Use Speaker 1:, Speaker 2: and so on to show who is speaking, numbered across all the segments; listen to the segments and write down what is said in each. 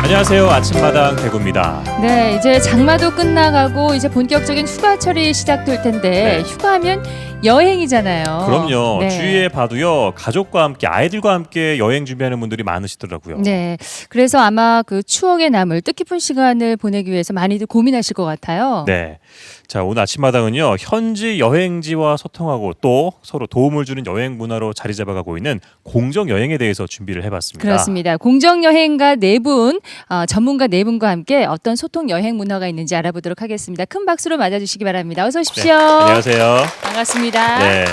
Speaker 1: 안녕하세요. 아침마당 대구입니다.
Speaker 2: 네, 이제 장마도 끝나가고 이제 본격적인 휴가철이 시작될 텐데
Speaker 1: 네.
Speaker 2: 휴가하면 여행이잖아요.
Speaker 1: 그럼요.
Speaker 2: 네.
Speaker 1: 주위에 봐도요. 가족과 함께 아이들과 함께 여행 준비하는 분들이 많으시더라고요.
Speaker 2: 네, 그래서 아마 그 추억에 남을 뜻깊은 시간을 보내기 위해서 많이들 고민하실 것 같아요.
Speaker 1: 네. 자, 오늘 아침마당은요. 현지 여행지와 소통하고 또 서로 도움을 주는 여행 문화로 자리 잡아가고 있는 공정 여행에 대해서 준비를 해봤습니다.
Speaker 2: 그렇습니다. 공정 여행가 네 분, 전문가 네 분과 함께 어떤 소통 여행 문화가 있는지 알아보도록 하겠습니다. 큰 박수로 맞아주시기 바랍니다. 어서 오십시오.
Speaker 1: 네. 안녕하세요.
Speaker 2: 반갑습니다.
Speaker 1: 네.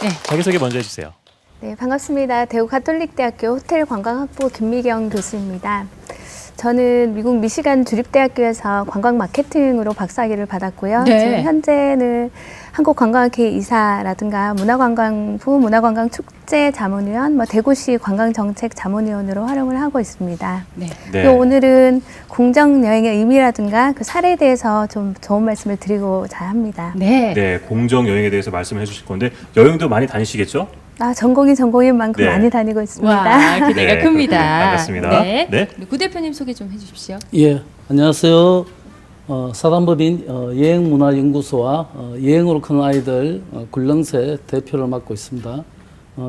Speaker 2: 네.
Speaker 1: 자기소개 먼저 해주세요.
Speaker 3: 네, 반갑습니다. 대구가톨릭대학교 호텔관광학부 김미경 교수입니다. 저는 미국 미시간 주립대학교에서 관광 마케팅으로 박사학위를 받았고요.
Speaker 2: 네.
Speaker 3: 지금 현재는 한국관광학회 이사라든가 문화관광부 문화관광축제 자문위원, 대구시 관광정책 자문위원으로 활용을 하고 있습니다.
Speaker 2: 네.
Speaker 1: 네.
Speaker 3: 또 오늘은 공정여행의 의미라든가 그 사례에 대해서 좀 좋은 말씀을 드리고자 합니다.
Speaker 2: 네.
Speaker 1: 네, 공정 여행에 대해서 말씀해 주실 건데 여행도 많이 다니시겠죠?
Speaker 3: 전공인 만큼
Speaker 1: 네.
Speaker 3: 많이 다니고 있습니다.
Speaker 2: 와, 기대가
Speaker 1: 네,
Speaker 2: 큽니다.
Speaker 1: 반갑습니다.
Speaker 2: 네.
Speaker 1: 네.
Speaker 2: 구 대표님 소개 좀 해주십시오.
Speaker 4: 예, 안녕하세요. 사단법인 여행문화연구소와 여행으로 크는 아이들 굴렁쇠 대표를 맡고 있습니다.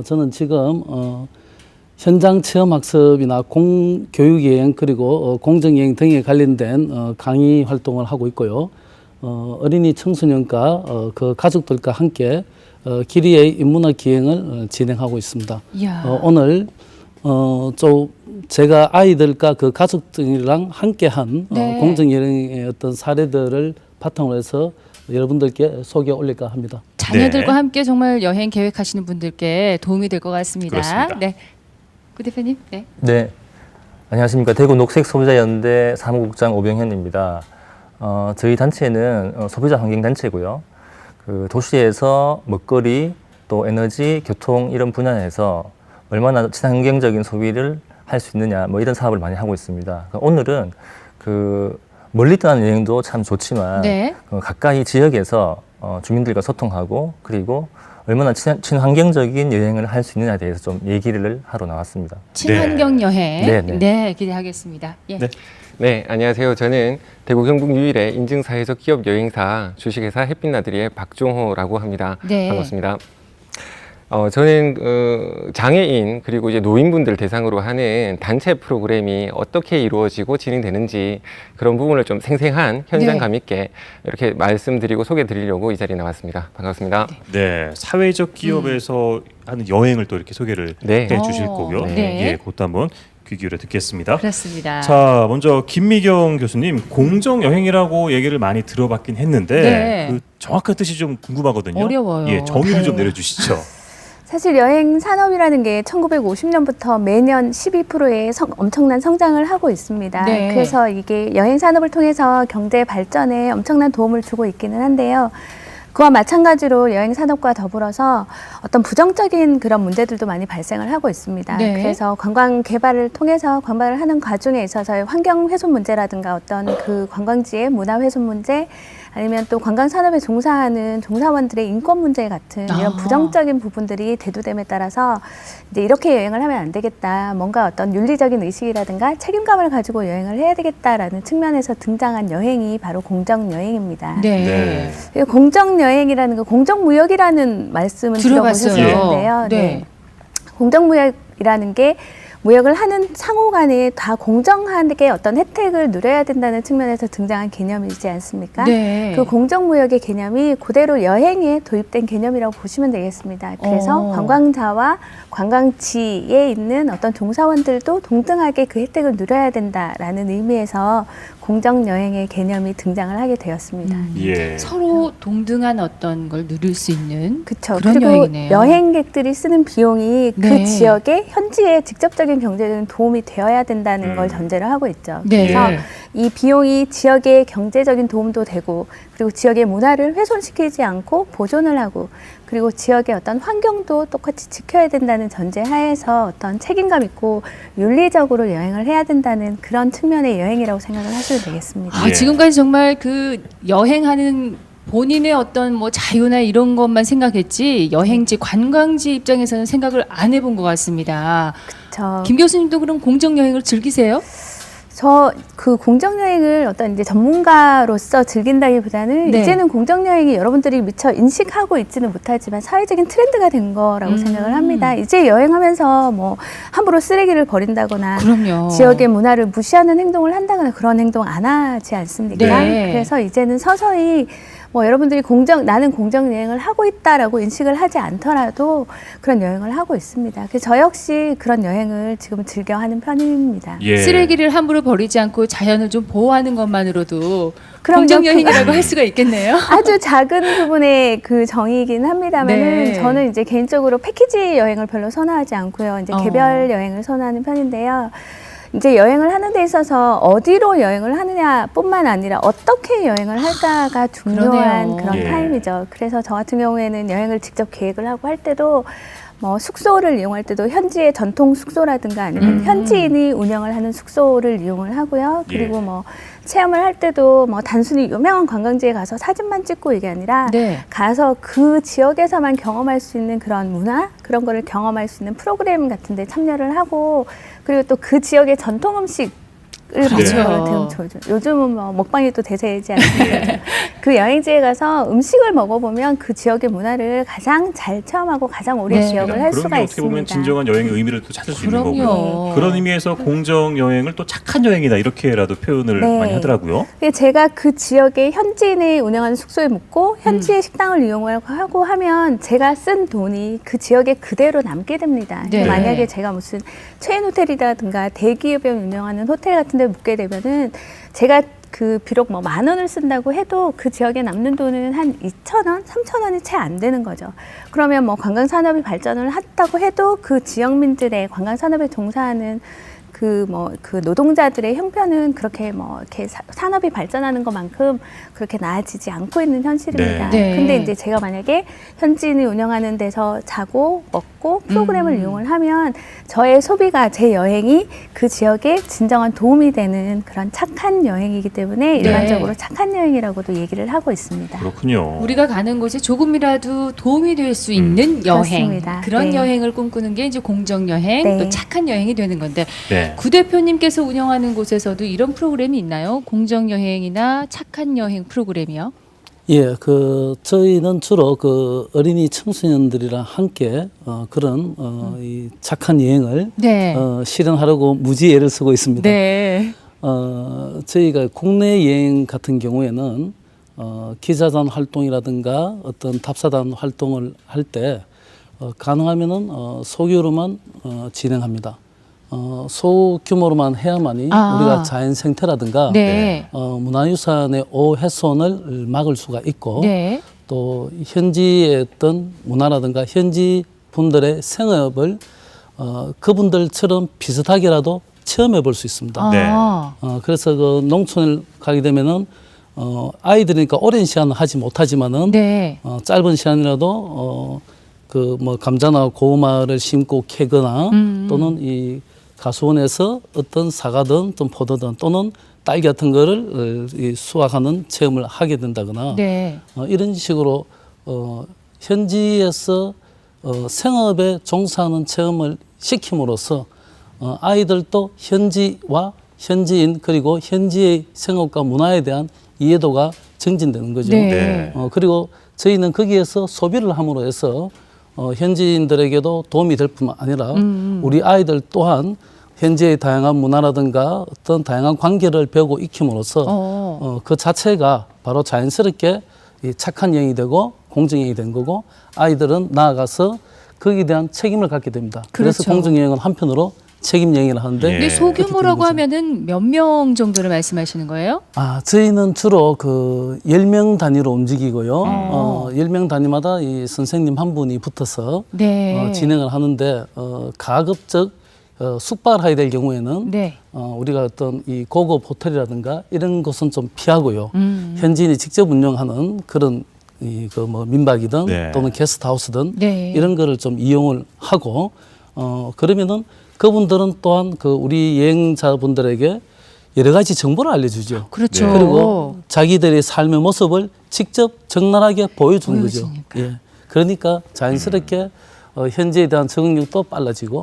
Speaker 4: 저는 지금 현장 체험 학습이나 교육여행 그리고 공정여행 등에 관련된 강의 활동을 하고 있고요. 어린이 청소년과 그 가족들과 함께 길이의 인문학 기행을 진행하고 있습니다.
Speaker 2: 이야.
Speaker 4: 오늘 제가 아이들과 그 가족들이랑 함께한
Speaker 2: 네.
Speaker 4: 공정여행의 어떤 사례들을 바탕으로 해서 여러분들께 소개해 올릴까 합니다.
Speaker 2: 자녀들과
Speaker 1: 네.
Speaker 2: 함께 정말 여행 계획하시는 분들께 도움이 될 것 같습니다.
Speaker 1: 그렇습니다.
Speaker 2: 네, 구 대표님. 네.
Speaker 5: 네, 안녕하십니까. 대구 녹색소비자연대 사무국장 오병현입니다. 저희 단체는 소비자 환경단체고요. 그 도시에서 먹거리, 또 에너지, 교통 이런 분야에서 얼마나 친환경적인 소비를 할 수 있느냐, 이런 사업을 많이 하고 있습니다. 오늘은 그 멀리 떠나는 여행도 참 좋지만
Speaker 2: 네.
Speaker 5: 가까이 지역에서 주민들과 소통하고 그리고 얼마나 친환경적인 여행을 할 수 있느냐에 대해서 좀 얘기를 하러 나왔습니다.
Speaker 2: 친환경 여행.
Speaker 5: 네, 네.
Speaker 2: 네, 기대하겠습니다. 예.
Speaker 1: 네.
Speaker 6: 네, 안녕하세요. 저는 대구 경북 유일의 인증사회적 기업 여행사 주식회사 햇빛나들이의 박종호라고 합니다.
Speaker 2: 네.
Speaker 6: 반갑습니다. 저는 장애인 그리고 이제 노인분들 대상으로 하는 단체 프로그램이 어떻게 이루어지고 진행되는지 그런 부분을 좀 생생한 현장감 있게 이렇게 말씀드리고 소개드리려고 이 자리에 나왔습니다. 반갑습니다.
Speaker 1: 네, 사회적 기업에서 하는 여행을 또 이렇게 소개를
Speaker 6: 네.
Speaker 1: 해 주실 거고요.
Speaker 2: 네.
Speaker 1: 예, 그것도 한번 귀 기울여 듣겠습니다.
Speaker 2: 그렇습니다.
Speaker 1: 자, 먼저 김미경 교수님, 공정 여행이라고 얘기를 많이 들어봤긴 했는데
Speaker 2: 네.
Speaker 1: 그 정확한 뜻이 좀 궁금하거든요.
Speaker 2: 어려워요.
Speaker 1: 예, 정의를
Speaker 2: 네.
Speaker 1: 좀 내려주시죠.
Speaker 3: 사실 여행 산업이라는 게 1950년부터 매년 12%의 엄청난 성장을 하고 있습니다.
Speaker 2: 네.
Speaker 3: 그래서 이게 여행 산업을 통해서 경제 발전에 엄청난 도움을 주고 있기는 한데요. 그와 마찬가지로 여행 산업과 더불어서 어떤 부정적인 그런 문제들도 많이 발생을 하고 있습니다.
Speaker 2: 네.
Speaker 3: 그래서 관광 개발을 통해서 관광을 하는 과정에 있어서의 환경 훼손 문제라든가 어떤 그 관광지의 문화 훼손 문제 아니면 또 관광 산업에 종사하는 종사원들의 인권 문제 같은 이런 부정적인 부분들이 대두됨에 따라서 이제 이렇게 여행을 하면 안 되겠다. 뭔가 어떤 윤리적인 의식이라든가 책임감을 가지고 여행을 해야 되겠다라는 측면에서 등장한 여행이 바로 공정 여행입니다.
Speaker 2: 네.
Speaker 3: 공정 여행이라는 거 공정무역이라는 말씀은
Speaker 2: 들어봤어요.
Speaker 3: 들어보셨을 텐데요.
Speaker 2: 네.
Speaker 3: 공정무역이라는 게 무역을 하는 상호 간에 다 공정하게 어떤 혜택을 누려야 된다는 측면에서 등장한 개념이지 않습니까?
Speaker 2: 네.
Speaker 3: 그 공정무역의 개념이 그대로 여행에 도입된 개념이라고 보시면 되겠습니다. 그래서 관광자와 관광지에 있는 어떤 종사원들도 동등하게 그 혜택을 누려야 된다라는 의미에서 공정여행의 개념이 등장을 하게 되었습니다.
Speaker 1: 예.
Speaker 2: 서로 동등한 어떤 걸 누릴 수 있는
Speaker 3: 그렇죠.
Speaker 2: 그런
Speaker 3: 그리고
Speaker 2: 여행이네요.
Speaker 3: 여행객들이 쓰는 비용이
Speaker 2: 네.
Speaker 3: 그 지역의 현지의 직접적인 지적인 경제적인 도움이 되어야 된다는 걸 전제로 하고 있죠.
Speaker 2: 네.
Speaker 3: 그래서 이 비용이 지역의 경제적인 도움도 되고 그리고 지역의 문화를 훼손시키지 않고 보존을 하고 그리고 지역의 어떤 환경도 똑같이 지켜야 된다는 전제 하에서 어떤 책임감 있고 윤리적으로 여행을 해야 된다는 그런 측면의 여행이라고 생각을 하시면 되겠습니다.
Speaker 2: 아, 지금까지 정말 그 여행하는 본인의 어떤 뭐 자유나 이런 것만 생각했지 여행지 관광지 입장에서는 생각을 안 해본 것 같습니다. 김 교수님도 그럼 공정 여행을 즐기세요?
Speaker 3: 저 그 공정 여행을 어떤 이제 전문가로서 즐긴다기보다는
Speaker 2: 네.
Speaker 3: 이제는 공정 여행이 여러분들이 미처 인식하고 있지는 못하지만 사회적인 트렌드가 된 거라고 생각을 합니다. 이제 여행하면서 뭐 함부로 쓰레기를 버린다거나
Speaker 2: 그럼요.
Speaker 3: 지역의 문화를 무시하는 행동을 한다거나 그런 행동 안 하지 않습니까?
Speaker 2: 네.
Speaker 3: 그래서 이제는 서서히 뭐 여러분들이 나는 공정 여행을 하고 있다라고 인식을 하지 않더라도 그런 여행을 하고 있습니다. 그래서 저 역시 그런 여행을 지금 즐겨 하는 편입니다.
Speaker 1: 예.
Speaker 2: 쓰레기를 함부로 버리지 않고 자연을 좀 보호하는 것만으로도
Speaker 3: 그럼요.
Speaker 2: 공정 여행이라고 할 수가 있겠네요.
Speaker 3: 아주 작은 부분의 그 정의이긴 합니다만은
Speaker 2: 네.
Speaker 3: 저는 이제 개인적으로 패키지 여행을 별로 선호하지 않고요. 이제 개별 여행을 선호하는 편인데요. 이제 여행을 하는 데 있어서 어디로 여행을 하느냐뿐만 아니라 어떻게 여행을 할까가 중요한
Speaker 2: 그러네요.
Speaker 3: 그런
Speaker 1: 예.
Speaker 3: 타임이죠. 그래서 저 같은 경우에는 여행을 직접 계획을 하고 할 때도 뭐 숙소를 이용할 때도 현지의 전통 숙소라든가 아니면 현지인이 운영을 하는 숙소를 이용을 하고요. 그리고
Speaker 1: 예.
Speaker 3: 뭐 체험을 할 때도 뭐 단순히 유명한 관광지에 가서 사진만 찍고 이게 아니라
Speaker 2: 네.
Speaker 3: 가서 그 지역에서만 경험할 수 있는 그런 문화 그런 거를 경험할 수 있는 프로그램 같은 데 참여를 하고 그리고 또 그 지역의 전통 음식
Speaker 2: 그렇죠.
Speaker 3: 요즘은 뭐 먹방이 또 대세이지 않습니까? 그 여행지에 가서 음식을 먹어보면 그 지역의 문화를 가장 잘 체험하고 가장 오래
Speaker 2: 네.
Speaker 3: 기억을 할
Speaker 1: 그런
Speaker 3: 수가
Speaker 1: 게 어떻게 보면
Speaker 3: 있습니다.
Speaker 1: 진정한 여행의 의미를 또 찾을 수 있는
Speaker 2: 그럼요.
Speaker 1: 거고요. 그런 의미에서 공정 여행을 또 착한 여행이다 이렇게라도 표현을
Speaker 3: 네.
Speaker 1: 많이 하더라고요.
Speaker 3: 제가 그 지역의 현지인이 운영하는 숙소에 묵고 현지의 식당을 이용하고 하면 제가 쓴 돈이 그 지역에 그대로 남게 됩니다.
Speaker 2: 네.
Speaker 3: 만약에 제가 무슨 체인 호텔이라든가 대기업에 운영하는 호텔 같은 데 묵게 되면은 제가 그 비록 뭐 10,000원을 쓴다고 해도 그 지역에 남는 돈은 한 2,000원, 3,000원이 채 안 되는 거죠. 그러면 뭐 관광 산업이 발전을 했다고 해도 그 지역민들의 관광 산업에 종사하는 그 노동자들의 형편은 그렇게 뭐 이렇게 산업이 발전하는 것만큼 그렇게 나아지지 않고 있는 현실입니다.
Speaker 2: 네.
Speaker 3: 근데 이제 제가 만약에 현지인이 운영하는 데서 자고 먹고 프로그램을 이용을 하면 저의 소비가 제 여행이 그 지역에 진정한 도움이 되는 그런 착한 여행이기 때문에 일반적으로 착한 여행이라고도 얘기를 하고 있습니다.
Speaker 1: 그렇군요.
Speaker 2: 우리가 가는 곳에 조금이라도 도움이 될 수 있는 여행
Speaker 3: 그렇습니다.
Speaker 2: 그런
Speaker 3: 네.
Speaker 2: 여행을 꿈꾸는 게 이제 공정 여행
Speaker 3: 네.
Speaker 2: 또 착한 여행이 되는 건데
Speaker 1: 네.
Speaker 2: 구 대표님께서 운영하는 곳에서도 이런 프로그램이 있나요? 공정 여행이나 착한 여행 프로그램이요?
Speaker 4: 예, 저희는 주로 그 어린이 청소년들이랑 함께 그런 이 착한 여행을
Speaker 2: 네.
Speaker 4: 실현하려고 무지 애를 쓰고 있습니다.
Speaker 2: 네.
Speaker 4: 저희가 국내 여행 같은 경우에는 기자단 활동이라든가 어떤 답사단 활동을 할 때 가능하면은 소규모로만 진행합니다. 소규모로만 해야만이 우리가 자연 생태라든가
Speaker 2: 네.
Speaker 4: 문화유산의 오훼손을 막을 수가 있고
Speaker 2: 네.
Speaker 4: 또 현지의 어떤 문화라든가 현지 분들의 생업을 그분들처럼 비슷하게라도 체험해 볼 수 있습니다.
Speaker 2: 아.
Speaker 4: 그래서 그 농촌을 가게 되면은 아이들이니까 오랜 시간은 하지 못하지만은
Speaker 2: 네.
Speaker 4: 짧은 시간이라도 그 뭐 감자나 고구마를 심고 캐거나 또는 이 가수원에서 어떤 사과든 또 포도든 또는 딸기 같은 거를 이 수확하는 체험을 하게 된다거나
Speaker 2: 네.
Speaker 4: 이런 식으로 현지에서 생업에 종사하는 체험을 시킴으로써 아이들도 현지와 현지인 그리고 현지의 생업과 문화에 대한 이해도가 증진되는 거죠.
Speaker 2: 네.
Speaker 1: 네.
Speaker 4: 그리고 저희는 거기에서 소비를 함으로 해서 현지인들에게도 도움이 될 뿐만 아니라 우리 아이들 또한 현지의 다양한 문화라든가 어떤 다양한 관계를 배우고 익힘으로써 그 자체가 바로 자연스럽게 이 착한 여행이 되고 공정여행이 된 거고 아이들은 나아가서 거기에 대한 책임을 갖게 됩니다. 그래서
Speaker 2: 그렇죠.
Speaker 4: 공정여행은 한편으로 책임여행을 하는데
Speaker 1: 예.
Speaker 2: 근데 소규모라고 하면은 몇 명 정도를 말씀하시는 거예요?
Speaker 4: 저희는 주로 그 10명 단위로 움직이고요. 10명 단위마다 이 선생님 한 분이 붙어서
Speaker 2: 네.
Speaker 4: 진행을 하는데 가급적 숙박을 하게 될 경우에는
Speaker 2: 네.
Speaker 4: 우리가 어떤 이 고급 호텔이라든가 이런 곳은 좀 피하고요. 현지인이 직접 운영하는 그런 그 뭐 민박이든
Speaker 1: 네.
Speaker 4: 또는 게스트하우스든
Speaker 2: 네.
Speaker 4: 이런 거를 좀 이용을 하고 그러면은 그분들은 또한 그 우리 여행자분들에게 여러 가지 정보를 알려주죠.
Speaker 2: 그렇죠.
Speaker 1: 네.
Speaker 4: 그리고 자기들의 삶의 모습을 직접 적나라하게 보여주는 거죠.
Speaker 2: 보여주니까.
Speaker 4: 예. 그러니까 자연스럽게 현지에 대한 적응력도 빨라지고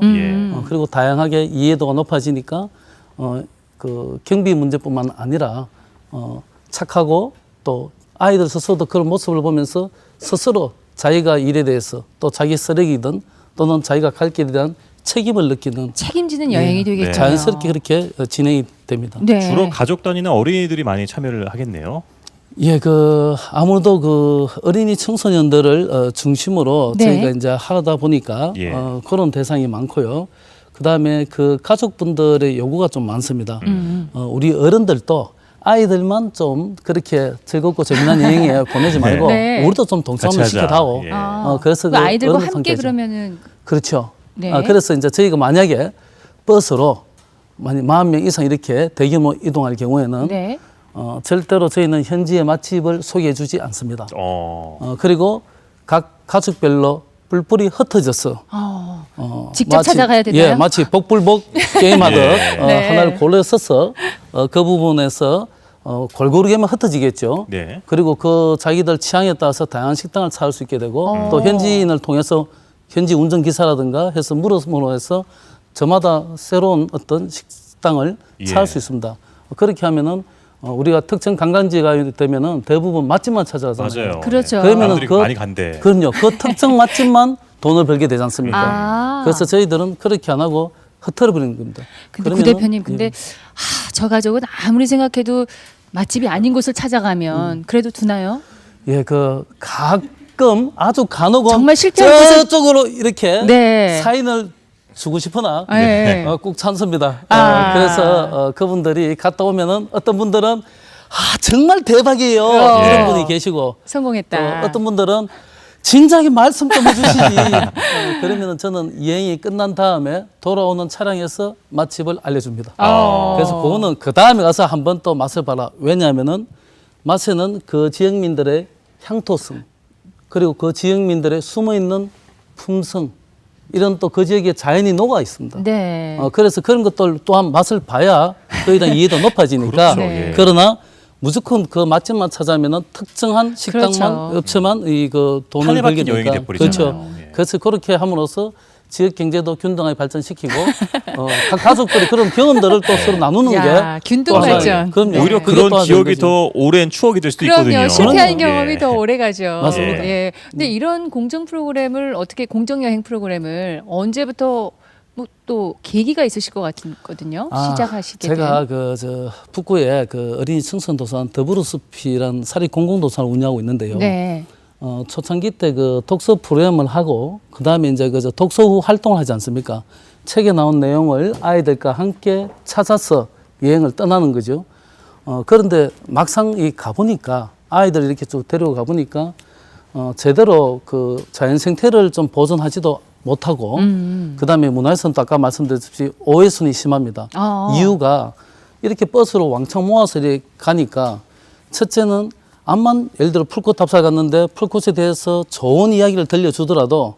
Speaker 4: 그리고 다양하게 이해도가 높아지니까 그 경비 문제뿐만 아니라 착하고 또 아이들 스스로도 그런 모습을 보면서 스스로 자기가 일에 대해서 또 자기 쓰레기든 또는 자기가 갈 길에 대한 책임을 느끼는
Speaker 2: 책임지는 여행이 되겠죠.
Speaker 4: 자연스럽게 그렇게 진행이 됩니다.
Speaker 2: 네.
Speaker 1: 주로 가족 단위나 어린이들이 많이 참여를 하겠네요.
Speaker 4: 예, 아무래도 그 어린이 청소년들을 중심으로
Speaker 2: 네.
Speaker 4: 저희가 이제 하다 보니까
Speaker 1: 예.
Speaker 4: 그런 대상이 많고요. 그 다음에 그 가족분들의 요구가 좀 많습니다. 우리 어른들도 아이들만 좀 그렇게 즐겁고 재미난 여행에 보내지 말고
Speaker 2: 네.
Speaker 4: 우리도 좀 동참을
Speaker 1: 같이 하자.
Speaker 4: 시켜다오.
Speaker 1: 예.
Speaker 4: 그래서
Speaker 2: 그 아이들과
Speaker 4: 어른들
Speaker 2: 함께
Speaker 4: 성격이죠.
Speaker 2: 그러면은
Speaker 4: 그렇죠.
Speaker 2: 네.
Speaker 4: 그래서 이제 저희가 만약에 버스로 만약 40명 이상 이렇게 대규모 이동할 경우에는
Speaker 2: 네.
Speaker 4: 절대로 저희는 현지의 맛집을 소개해 주지 않습니다. 그리고 각 가족별로 뿔뿔이 흩어져서
Speaker 2: 직접
Speaker 4: 마치,
Speaker 2: 찾아가야 되나요?
Speaker 4: 예, 마치 복불복 게임하듯
Speaker 1: 예.
Speaker 2: 네.
Speaker 4: 하나를 골라 써서 그 부분에서 골고루게만 흩어지겠죠.
Speaker 1: 네.
Speaker 4: 그리고 그 자기들 취향에 따라서 다양한 식당을 찾을 수 있게 되고 또 현지인을 통해서 현지 운전기사라든가 해서 물어서 해서 저마다 새로운 어떤 식당을
Speaker 1: 예.
Speaker 4: 찾을 수 있습니다. 그렇게 하면은 우리가 특정 관광지가 되면은 대부분 맛집만 찾아가잖아요.
Speaker 1: 맞아요.
Speaker 2: 그렇죠.
Speaker 4: 그러면은
Speaker 1: 사람들이 많이 간대.
Speaker 4: 그럼요. 그 특정 맛집만 돈을 벌게 되지 않습니까?
Speaker 2: 아.
Speaker 4: 그래서 저희들은 그렇게 안 하고 흩어져 버리는 겁니다.
Speaker 2: 근데 구
Speaker 4: 그러면은,
Speaker 2: 대표님, 근데 저 가족은 아무리 생각해도 맛집이 아닌 곳을 찾아가면 그래도 두나요?
Speaker 4: 예, 가끔 아주 간혹은
Speaker 2: 정말 실패한 곳을-
Speaker 4: 저쪽으로 이렇게
Speaker 2: 네.
Speaker 4: 사인을 주고 싶으나
Speaker 2: 네.
Speaker 4: 꼭 찬스입니다.
Speaker 2: 아.
Speaker 4: 그래서 그분들이 갔다 오면은 어떤 분들은 정말 대박이에요 이런 분이 계시고
Speaker 2: 성공했다.
Speaker 4: 또 어떤 분들은 진작에 말씀 좀 해주시지. 그러면은 저는 여행이 끝난 다음에 돌아오는 차량에서 맛집을 알려줍니다. 그래서 그거는 그 다음에 가서 한번 또 맛을 봐라. 왜냐하면은 맛에는 그 지역민들의 향토성 그리고 그 지역민들의 숨어있는 품성 이런 또 그 지역의 자연이 녹아 있습니다.
Speaker 2: 네.
Speaker 4: 그래서 그런 것들 또한 맛을 봐야 그에 대한 이해도 높아지니까
Speaker 1: 그렇죠. 예.
Speaker 4: 그러나 무조건 그 맛집만 찾아면은 특정한 식당만
Speaker 2: 그렇죠.
Speaker 4: 업체만 그 돈을
Speaker 1: 판에
Speaker 4: 벌게
Speaker 1: 박힌 여행이
Speaker 4: 되니까
Speaker 1: 돼버리잖아요.
Speaker 4: 그렇죠.
Speaker 1: 예.
Speaker 4: 그래서 그렇게 함으로써 지역 경제도 균등하게 발전시키고 각 가족들이 그런 경험들을 또 서로 나누는
Speaker 2: 야,
Speaker 4: 게
Speaker 2: 균등
Speaker 4: 또 하나의-
Speaker 2: 발전.
Speaker 4: 그럼요.
Speaker 1: 오히려
Speaker 4: 그게
Speaker 1: 그런
Speaker 4: 또 하나의
Speaker 1: 기억이
Speaker 4: 거죠.
Speaker 1: 더 오랜 추억이 될 수도
Speaker 2: 그럼요.
Speaker 1: 있거든요.
Speaker 2: 실패한
Speaker 1: 예.
Speaker 2: 경험이 더 오래 가죠.
Speaker 4: 맞습니다.
Speaker 2: 예. 근데 이런 공정 프로그램을 어떻게 공정 여행 프로그램을 언제부터 뭐 또 계기가 있으실 것 같거든요. 시작하시게
Speaker 4: 제가
Speaker 2: 된.
Speaker 4: 북구에 어린이 청소년도서관 더불어숲이라는 사립 공공도서관을 운영하고 있는데요.
Speaker 2: 네.
Speaker 4: 초창기 때 독서 프로그램을 하고 그다음에 이제 독서 후 활동을 하지 않습니까? 책에 나온 내용을 아이들과 함께 찾아서 여행을 떠나는 거죠. 그런데 막상 가보니까 아이들 이렇게 쭉 데려가 보니까 제대로 그 자연 생태를 좀 보존하지도 못하고 그다음에 문화유산도 아까 말씀드렸듯이 오해순이 심합니다. 이유가 이렇게 버스로 왕창 모아서 이렇게 가니까 첫째는 암만 예를 들어 풀꽃 답사 갔는데 풀꽃에 대해서 좋은 이야기를 들려주더라도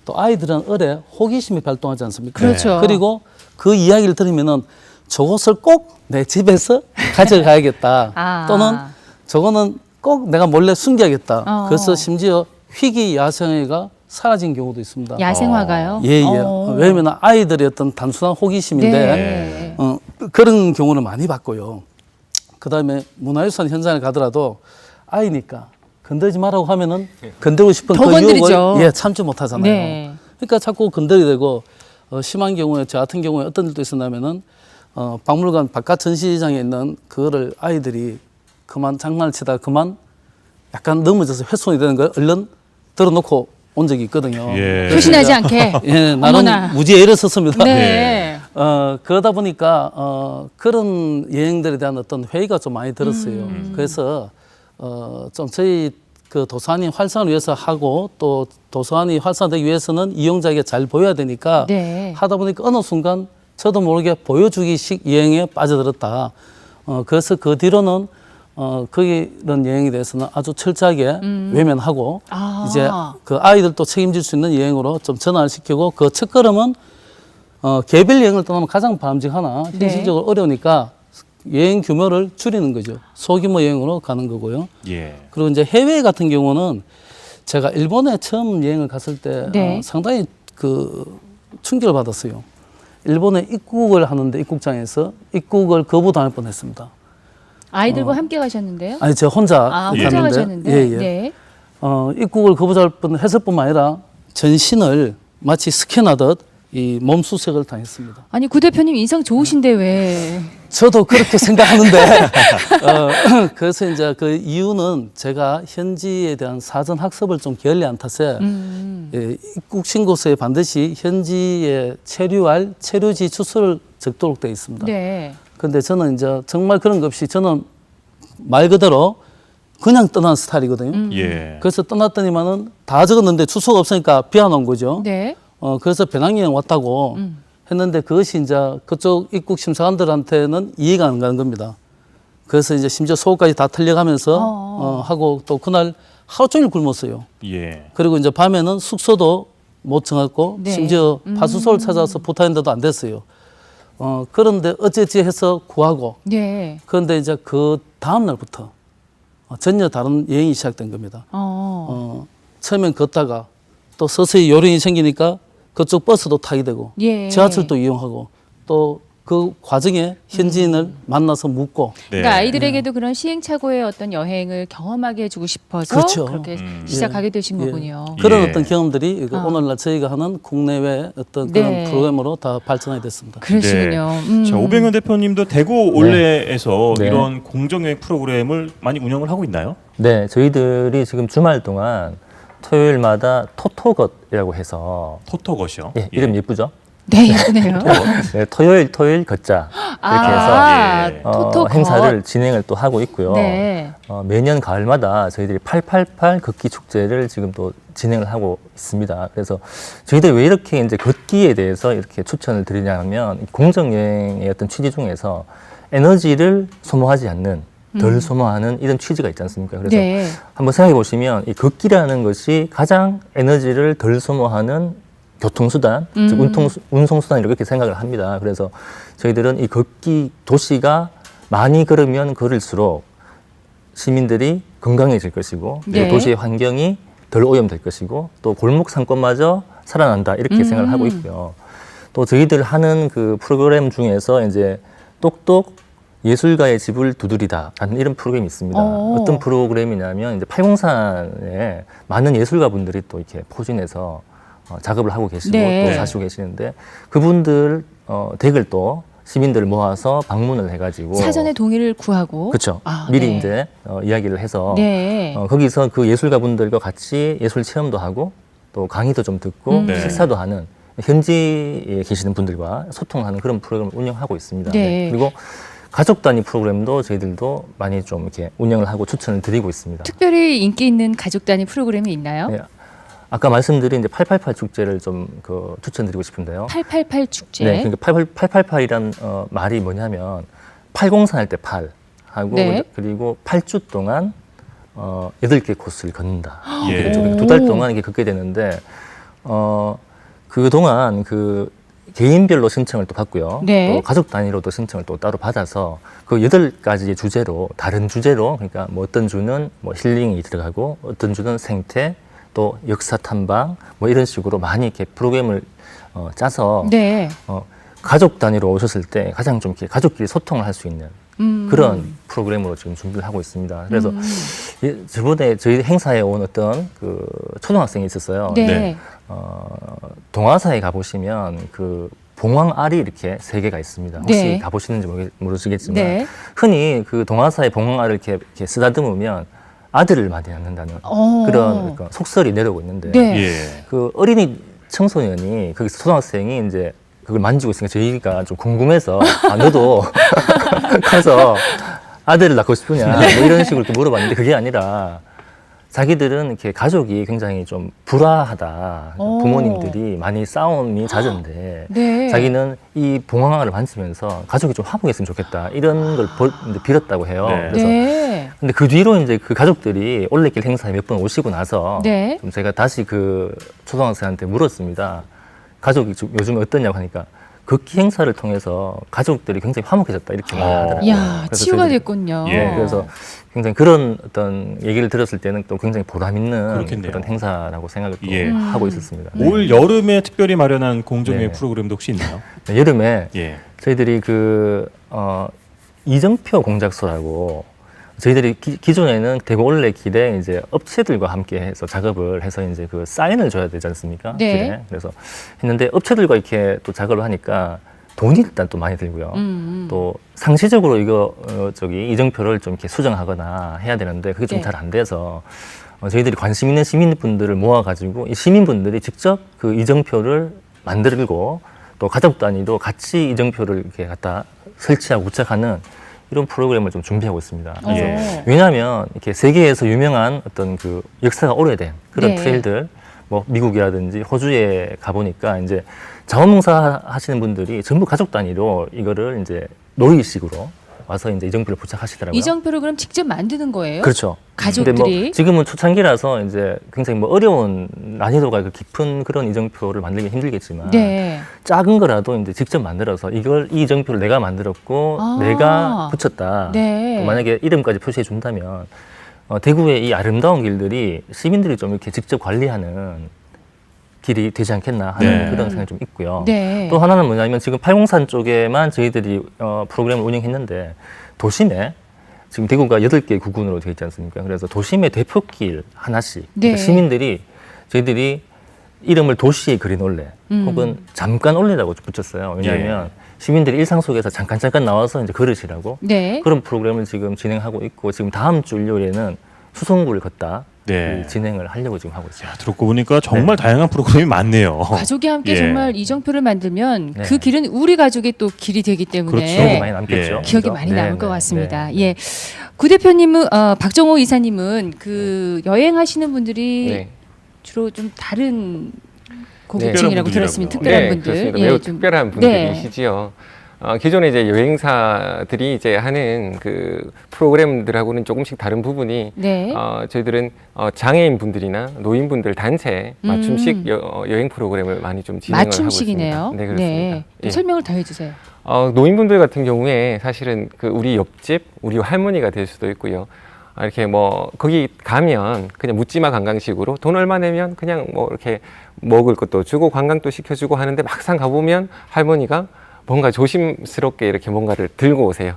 Speaker 4: 또 아이들은 어뢰 호기심이 발동하지 않습니까?
Speaker 2: 그렇죠.
Speaker 4: 그리고 그 이야기를 들으면은 저것을 꼭 내 집에서 가져가야겠다. 또는 저거는 꼭 내가 몰래 숨겨야겠다. 그래서 심지어 희귀야생애가 사라진 경우도 있습니다.
Speaker 2: 야생화가요?
Speaker 4: 예. 왜냐하면 아이들의 어떤 단순한 호기심인데
Speaker 2: 네.
Speaker 4: 그런 경우는 많이 봤고요. 그다음에 문화유산 현장에 가더라도 아이니까 건들지 말라고 하면은 건들고 싶은
Speaker 2: 더
Speaker 4: 그
Speaker 2: 건드리죠.
Speaker 4: 유혹을 참지 못하잖아요.
Speaker 2: 네.
Speaker 4: 그러니까 자꾸 건드리게 되고 심한 경우에 저 같은 경우에 어떤 일도 있었냐면은 박물관 바깥 전시장에 있는 그거를 아이들이 그만 장난을 치다가 그만 약간 넘어져서 훼손이 되는 걸 얼른 들어놓고 온 적이 있거든요.
Speaker 1: 예.
Speaker 2: 조신하지 않게.
Speaker 4: 예, 나는
Speaker 2: 어머나.
Speaker 4: 무지에 애를 썼습니다.
Speaker 2: 네.
Speaker 4: 그러다 보니까 그런 여행들에 대한 어떤 회의가 좀 많이 들었어요. 그래서 좀 저희 그 도서관이 활성화를 위해서 하고 또 도서관이 활성화되기 위해서는 이용자에게 잘 보여야 되니까
Speaker 2: 네.
Speaker 4: 하다 보니까 어느 순간 저도 모르게 보여주기식 여행에 빠져들었다. 그래서 그 뒤로는 그런 여행에 대해서는 아주 철저하게 외면하고 이제 그 아이들도 책임질 수 있는 여행으로 좀 전환을 시키고 그 첫걸음은 개별 여행을 떠나면 가장 바람직하나
Speaker 2: 네.
Speaker 4: 현실적으로 어려우니까 여행 규모를 줄이는 거죠. 소규모 여행으로 가는 거고요.
Speaker 1: 예.
Speaker 4: 그리고 이제 해외 같은 경우는 제가 일본에 처음 여행을 갔을 때
Speaker 2: 네.
Speaker 4: 상당히 그 충격을 받았어요. 일본에 입국을 하는데 입국장에서 입국을 거부당할 뻔했습니다.
Speaker 2: 아이들과 함께 가셨는데요?
Speaker 4: 아니 저 혼자
Speaker 2: 혼자
Speaker 4: 갔는데
Speaker 2: 가셨는데.
Speaker 4: 예, 예.
Speaker 2: 네.
Speaker 4: 입국을 거부할 뻔했을 뿐만 아니라 전신을 마치 스캔하듯 이 몸 수색을 당했습니다.
Speaker 2: 아니 구 대표님 인상 좋으신데 왜?
Speaker 4: 저도 그렇게 생각하는데 그래서 이제 그 이유는 제가 현지에 대한 사전 학습을 좀 게을리한 탓에 예, 입국 신고서에 반드시 현지에 체류할 체류지 주소를 적도록 되어 있습니다.
Speaker 2: 네.
Speaker 4: 근데 저는 이제 정말 그런 것 없이 저는 말 그대로 그냥 떠난 스타일이거든요.
Speaker 1: 예.
Speaker 4: 그래서 떠났더니만은 다 적었는데 주소가 없으니까 비워놓은 거죠.
Speaker 2: 네.
Speaker 4: 그래서 배낭여행 왔다고 했는데 그것이 이제 그쪽 입국 심사관들한테는 이해가 안 가는 겁니다. 그래서 이제 심지어 속옷까지 다 털려가면서 하고 또 그날 하루 종일 굶었어요.
Speaker 1: 예.
Speaker 4: 그리고 이제 밤에는 숙소도 못 정했고
Speaker 2: 네.
Speaker 4: 심지어 파수소를 찾아서 부탁했는데도 안 됐어요. 그런데 어찌어찌 해서 구하고
Speaker 2: 네.
Speaker 4: 그런데 이제 그 다음 날부터 전혀 다른 여행이 시작된 겁니다. 처음엔 걷다가 또 서서히 요령이 생기니까 그쪽 버스도 타게 되고
Speaker 2: 예.
Speaker 4: 지하철도 이용하고 또 그 과정에 현지인을 만나서 묻고
Speaker 1: 네.
Speaker 2: 그러니까 아이들에게도 그런 시행착오의 어떤 여행을 경험하게 해주고 싶어서
Speaker 4: 그렇죠.
Speaker 2: 그렇게 시작하게 되신
Speaker 4: 예.
Speaker 2: 거군요.
Speaker 4: 그런
Speaker 1: 예.
Speaker 4: 어떤 경험들이 오늘날 저희가 하는 국내외 어떤 그런
Speaker 2: 네.
Speaker 4: 프로그램으로 다 발전하게 됐습니다.
Speaker 2: 그러시군요.
Speaker 1: 자, 오병현 대표님도 대구 올레에서
Speaker 5: 네.
Speaker 1: 이런 공정여행 프로그램을 많이 운영을 하고 있나요?
Speaker 5: 네, 저희들이 지금 주말 동안 토요일마다 토토것이라고 해서
Speaker 1: 토토것이요.
Speaker 5: 예, 이름 예쁘죠?
Speaker 2: 네, 예쁘네요.
Speaker 5: 네, 토요일 걷자 이렇게 해서
Speaker 1: 예.
Speaker 2: 토토
Speaker 5: 행사를 진행을 또 하고 있고요.
Speaker 2: 네.
Speaker 5: 매년 가을마다 저희들이 888 걷기 축제를 지금 또 진행을 하고 있습니다. 그래서 저희들이 왜 이렇게 이제 걷기에 대해서 이렇게 추천을 드리냐면 공정여행의 어떤 취지 중에서 에너지를 소모하지 않는 덜 소모하는 이런 취지가 있지 않습니까? 그래서
Speaker 2: 네.
Speaker 5: 한번 생각해 보시면 이 걷기라는 것이 가장 에너지를 덜 소모하는 교통수단, 즉 운송수단 이렇게 생각을 합니다. 그래서 저희들은 이 걷기 도시가 많이 걸으면 걸을수록 시민들이 건강해질 것이고
Speaker 2: 네.
Speaker 5: 도시의 환경이 덜 오염될 것이고 또 골목 상권마저 살아난다 이렇게 생각을 하고 있고요. 또 저희들 하는 그 프로그램 중에서 이제 똑똑 예술가의 집을 두드리다라는 이런 프로그램이 있습니다. 어떤 프로그램이냐면 이제 팔공산에 많은 예술가분들이 또 이렇게 포진해서 작업을 하고 계시고
Speaker 2: 네.
Speaker 5: 또 사시고 계시는데 그분들 댁을 또 시민들을 모아서 방문을 해가지고
Speaker 2: 사전에 동의를 구하고
Speaker 5: 그렇죠.
Speaker 2: 아,
Speaker 5: 미리
Speaker 2: 네.
Speaker 5: 이제 이야기를 해서
Speaker 2: 네.
Speaker 5: 거기서 그 예술가분들과 같이 예술 체험도 하고 또 강의도 좀 듣고
Speaker 1: 네.
Speaker 5: 식사도 하는 현지에 계시는 분들과 소통하는 그런 프로그램을 운영하고 있습니다.
Speaker 2: 네.
Speaker 5: 그리고 가족 단위 프로그램도 저희들도 많이 좀 이렇게 운영을 하고 추천을 드리고 있습니다.
Speaker 2: 특별히 인기 있는 가족 단위 프로그램이 있나요?
Speaker 5: 네. 아까 말씀드린 이제 888 축제를 좀 추천드리고 싶은데요.
Speaker 2: 888 축제.
Speaker 5: 네, 그러니까 888이란 말이 뭐냐면 803 할 때 8 하고
Speaker 2: 네.
Speaker 5: 그리고 8주 동안 8개 코스를 걷는다.
Speaker 1: 예.
Speaker 5: 두 달 동안 이게 걷게 되는데 그동안 그 개인별로 신청을 또 받고요.
Speaker 2: 네.
Speaker 5: 또 가족 단위로도 신청을 또 따로 받아서 그 8가지의 주제로 다른 주제로 그러니까 뭐 어떤 주는 뭐 힐링이 들어가고 어떤 주는 생태 또 역사 탐방 뭐 이런 식으로 많이 이렇게 프로그램을 짜서
Speaker 2: 네.
Speaker 5: 가족 단위로 오셨을 때 가장 좀 이렇게 가족끼리 소통을 할 수 있는 그런 프로그램으로 지금 준비를 하고 있습니다. 그래서 저번에 저희 행사에 온 어떤 그 초등학생이 있었어요.
Speaker 2: 네.
Speaker 1: 네.
Speaker 5: 동화사에 가보시면 그 봉황알이 이렇게 3개가 있습니다. 혹시
Speaker 2: 네.
Speaker 5: 가보시는지 모르시겠지만
Speaker 2: 네.
Speaker 5: 흔히 그 동화사의 봉황알을 이렇게 쓰다듬으면 아들을 많이 낳는다는 그런 그러니까 속설이 내려오고 있는데
Speaker 2: 네.
Speaker 1: 예.
Speaker 5: 그 어린이 청소년이 거기서 초등학생이 이제 그걸 만지고 있으니까 저희가 좀 궁금해서 너도 커서 아들을 낳고 싶으냐 뭐 이런 식으로 이렇게 물어봤는데 그게 아니라 자기들은 이렇게 가족이 굉장히 좀 불화하다.
Speaker 2: 오.
Speaker 5: 부모님들이 많이 싸움이 잦은데
Speaker 2: 네.
Speaker 5: 자기는 이 봉황화를 만지면서 가족이 좀 화목했으면 좋겠다. 이런 걸 이제 빌었다고 해요.
Speaker 1: 네.
Speaker 5: 그래서
Speaker 2: 네.
Speaker 5: 근데 그 뒤로 이제 그 가족들이 올레길 행사에 몇 번 오시고 나서
Speaker 2: 네.
Speaker 5: 좀 제가 다시 그 초등학생한테 물었습니다. 가족이 요즘 어떠냐고 하니까 극기 행사를 통해서 가족들이 굉장히 화목해졌다 이렇게 말하더라고요.
Speaker 2: 이야,
Speaker 5: 그래서
Speaker 2: 치유가
Speaker 5: 저희들이
Speaker 2: 됐군요.
Speaker 1: 예.
Speaker 5: 그래서 굉장히 그런 어떤 얘기를 들었을 때는 또 굉장히 보람 있는
Speaker 1: 그렇겠네요.
Speaker 5: 어떤 행사라고 생각을 또
Speaker 1: 예.
Speaker 5: 하고 있었습니다.
Speaker 1: 올 여름에 특별히 마련한 공정여행
Speaker 5: 네.
Speaker 1: 프로그램도 혹시 있나요?
Speaker 5: 네, 여름에
Speaker 1: 예.
Speaker 5: 저희들이 이정표 공작소라고 저희들이 기존에는 대구 올레길에 이제 업체들과 함께 해서 작업을 해서 이제 그 사인을 줘야 되지 않습니까?
Speaker 2: 네.
Speaker 5: 길에. 그래서 했는데 업체들과 이렇게 또 작업을 하니까 돈이 일단 또 많이 들고요. 또 상시적으로 이거 이정표를 좀 이렇게 수정하거나 해야 되는데 그게 좀
Speaker 2: 네.
Speaker 5: 잘 안 돼서 저희들이 관심 있는 시민분들을 모아가지고 이 시민분들이 직접 그 이정표를 만들고 또 가족 단위로 같이 이정표를 이렇게 갖다 설치하고 부착하는 이런 프로그램을 좀 준비하고 있습니다. 그래서
Speaker 1: 예.
Speaker 5: 왜냐하면 이렇게 세계에서 유명한 어떤 그 역사가 오래된 그런
Speaker 2: 네.
Speaker 5: 트레일들, 뭐 미국이라든지 호주에 가보니까 이제 자원봉사 하시는 분들이 전부 가족 단위로 이거를 이제 놀이식으로 와서 이제 이정표를 부착하시더라고요.
Speaker 2: 이정표를 그럼 직접 만드는 거예요?
Speaker 5: 그렇죠.
Speaker 2: 가족들이?
Speaker 5: 근데 뭐 지금은 초창기라서 이제 굉장히 뭐 어려운 난이도가 깊은 그런 이정표를 만들기 힘들겠지만
Speaker 2: 네.
Speaker 5: 작은 거라도 이제 직접 만들어서 이 이정표를 내가 만들었고
Speaker 2: 아.
Speaker 5: 내가 붙였다.
Speaker 2: 네.
Speaker 5: 만약에 이름까지 표시해 준다면 대구의 이 아름다운 길들이 시민들이 좀 이렇게 직접 관리하는 길이 되지 않겠나 하는
Speaker 1: 네.
Speaker 5: 그런 생각이 좀 있고요.
Speaker 2: 네.
Speaker 5: 또 하나는 뭐냐면 지금 팔공산 쪽에만 저희들이 프로그램을 운영했는데 도심에 지금 대구가 8개 구군으로 되어 있지 않습니까? 그래서 도심의 대표길 하나씩
Speaker 2: 네.
Speaker 5: 그러니까 시민들이 저희들이 이름을 도시에 그려놓을래 혹은 잠깐 올리라고 붙였어요. 왜냐하면 시민들이 일상 속에서 잠깐 나와서 이제 걸으시라고
Speaker 2: 네.
Speaker 5: 그런 프로그램을 지금 진행하고 있고 지금 다음 주 일요일에는 수성구를 걷다
Speaker 1: 네.
Speaker 5: 진행을 하려고 지금 하고 있어요.
Speaker 1: 듣고 보니까 정말 다양한 프로그램이 많네요.
Speaker 2: 가족이 함께
Speaker 1: 예.
Speaker 2: 정말 이정표를 만들면
Speaker 5: 네.
Speaker 2: 그 길은 우리 가족의 또 길이 되기 때문에
Speaker 1: 그렇죠.
Speaker 5: 기억이 많이 남겠죠.
Speaker 1: 예.
Speaker 2: 기억이
Speaker 5: 그죠?
Speaker 2: 많이
Speaker 5: 네,
Speaker 2: 남을 것
Speaker 5: 네,
Speaker 2: 같습니다.
Speaker 5: 네,
Speaker 2: 예. 구 대표님은 박정호 이사님은 그 여행하시는 분들이
Speaker 6: 네.
Speaker 2: 주로 좀 다른
Speaker 1: 특별한
Speaker 2: 고객층이라고
Speaker 1: 분들이라고요.
Speaker 2: 들었습니다. 특별한
Speaker 6: 네,
Speaker 2: 분들.
Speaker 6: 그렇습니다.
Speaker 2: 예,
Speaker 6: 매우
Speaker 2: 좀-
Speaker 6: 특별한
Speaker 2: 네.
Speaker 6: 분들이시지요. 기존에 이제 여행사들이 이제 하는 그 프로그램들하고는 조금씩 다른 부분이
Speaker 2: 네.
Speaker 6: 저희들은 장애인 분들이나 노인 분들 단체 맞춤식 여행 프로그램을 많이 좀 진행을
Speaker 2: 맞춤식이네요.
Speaker 6: 하고 있습니다. 네, 그렇습니다.
Speaker 2: 좀
Speaker 6: 예.
Speaker 2: 설명을 더 해주세요.
Speaker 6: 노인분들 같은 경우에 사실은 그 우리 옆집, 우리 할머니가 될 수도 있고요. 이렇게 뭐 거기 가면 그냥 묻지마 관광식으로 돈 얼마 내면 그냥 뭐 이렇게 먹을 것도 주고 관광도 시켜주고 하는데 막상 가보면 할머니가 뭔가 조심스럽게 이렇게 뭔가를 들고 오세요.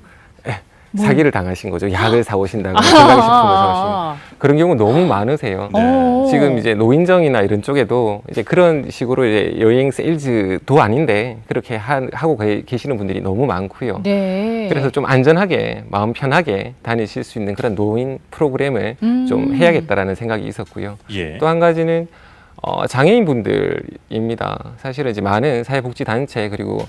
Speaker 6: 사기를 당하신 거죠. 약을 사오신다거나 건강식품을 사오신 그런 경우 너무 많으세요.
Speaker 2: 오.
Speaker 6: 지금 이제 노인정이나 이런 쪽에도 이제 그런 식으로 이제 여행 세일즈도 아닌데 그렇게 하고 계시는 분들이 너무 많고요.
Speaker 2: 네.
Speaker 6: 그래서 좀 안전하게 마음 편하게 다니실 수 있는 그런 노인 프로그램을 좀 해야겠다라는 생각이 있었고요.
Speaker 1: 예.
Speaker 6: 또 한 가지는 장애인 분들입니다. 사실은 이제 많은 사회복지단체 그리고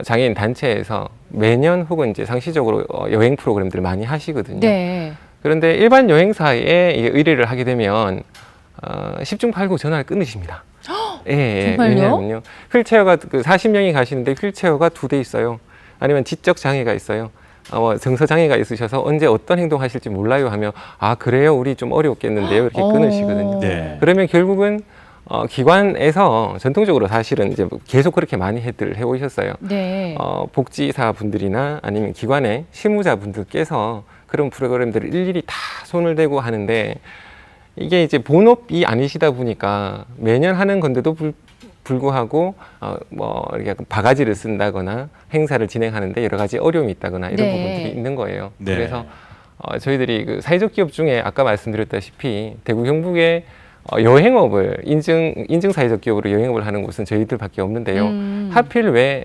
Speaker 6: 장애인 단체에서 매년 혹은 이제 상시적으로 여행 프로그램들을 많이 하시거든요.
Speaker 2: 네.
Speaker 6: 그런데 일반 여행사에 이게 의뢰를 하게 되면 10중 8구 전화를 끊으십니다. 예,
Speaker 2: 정말요?
Speaker 6: 왜냐하면요. 휠체어가 40명이 가시는데 휠체어가 2대 있어요. 아니면 지적 장애가 있어요. 정서 장애가 있으셔서 언제 어떤 행동 하실지 몰라요 하면 그래요? 우리 좀 어렵겠는데요? 이렇게 끊으시거든요.
Speaker 1: 네.
Speaker 6: 그러면 결국은 기관에서 전통적으로 사실은 이제 계속 그렇게 많이 해오셨어요.
Speaker 2: 네.
Speaker 6: 복지사 분들이나 아니면 기관의 실무자 분들께서 그런 프로그램들을 일일이 다 손을 대고 하는데 이게 이제 본업이 아니시다 보니까 매년 하는 건데도 불구하고 뭐 이렇게 바가지를 쓴다거나 행사를 진행하는데 여러 가지 어려움이 있다거나 이런
Speaker 2: 네.
Speaker 6: 부분들이 있는 거예요.
Speaker 1: 네.
Speaker 6: 그래서 저희들이 그 사회적 기업 중에 아까 말씀드렸다시피 대구 경북에 여행업을 인증 사회적 기업으로 여행업을 하는 곳은 저희들밖에 없는데요. 하필 왜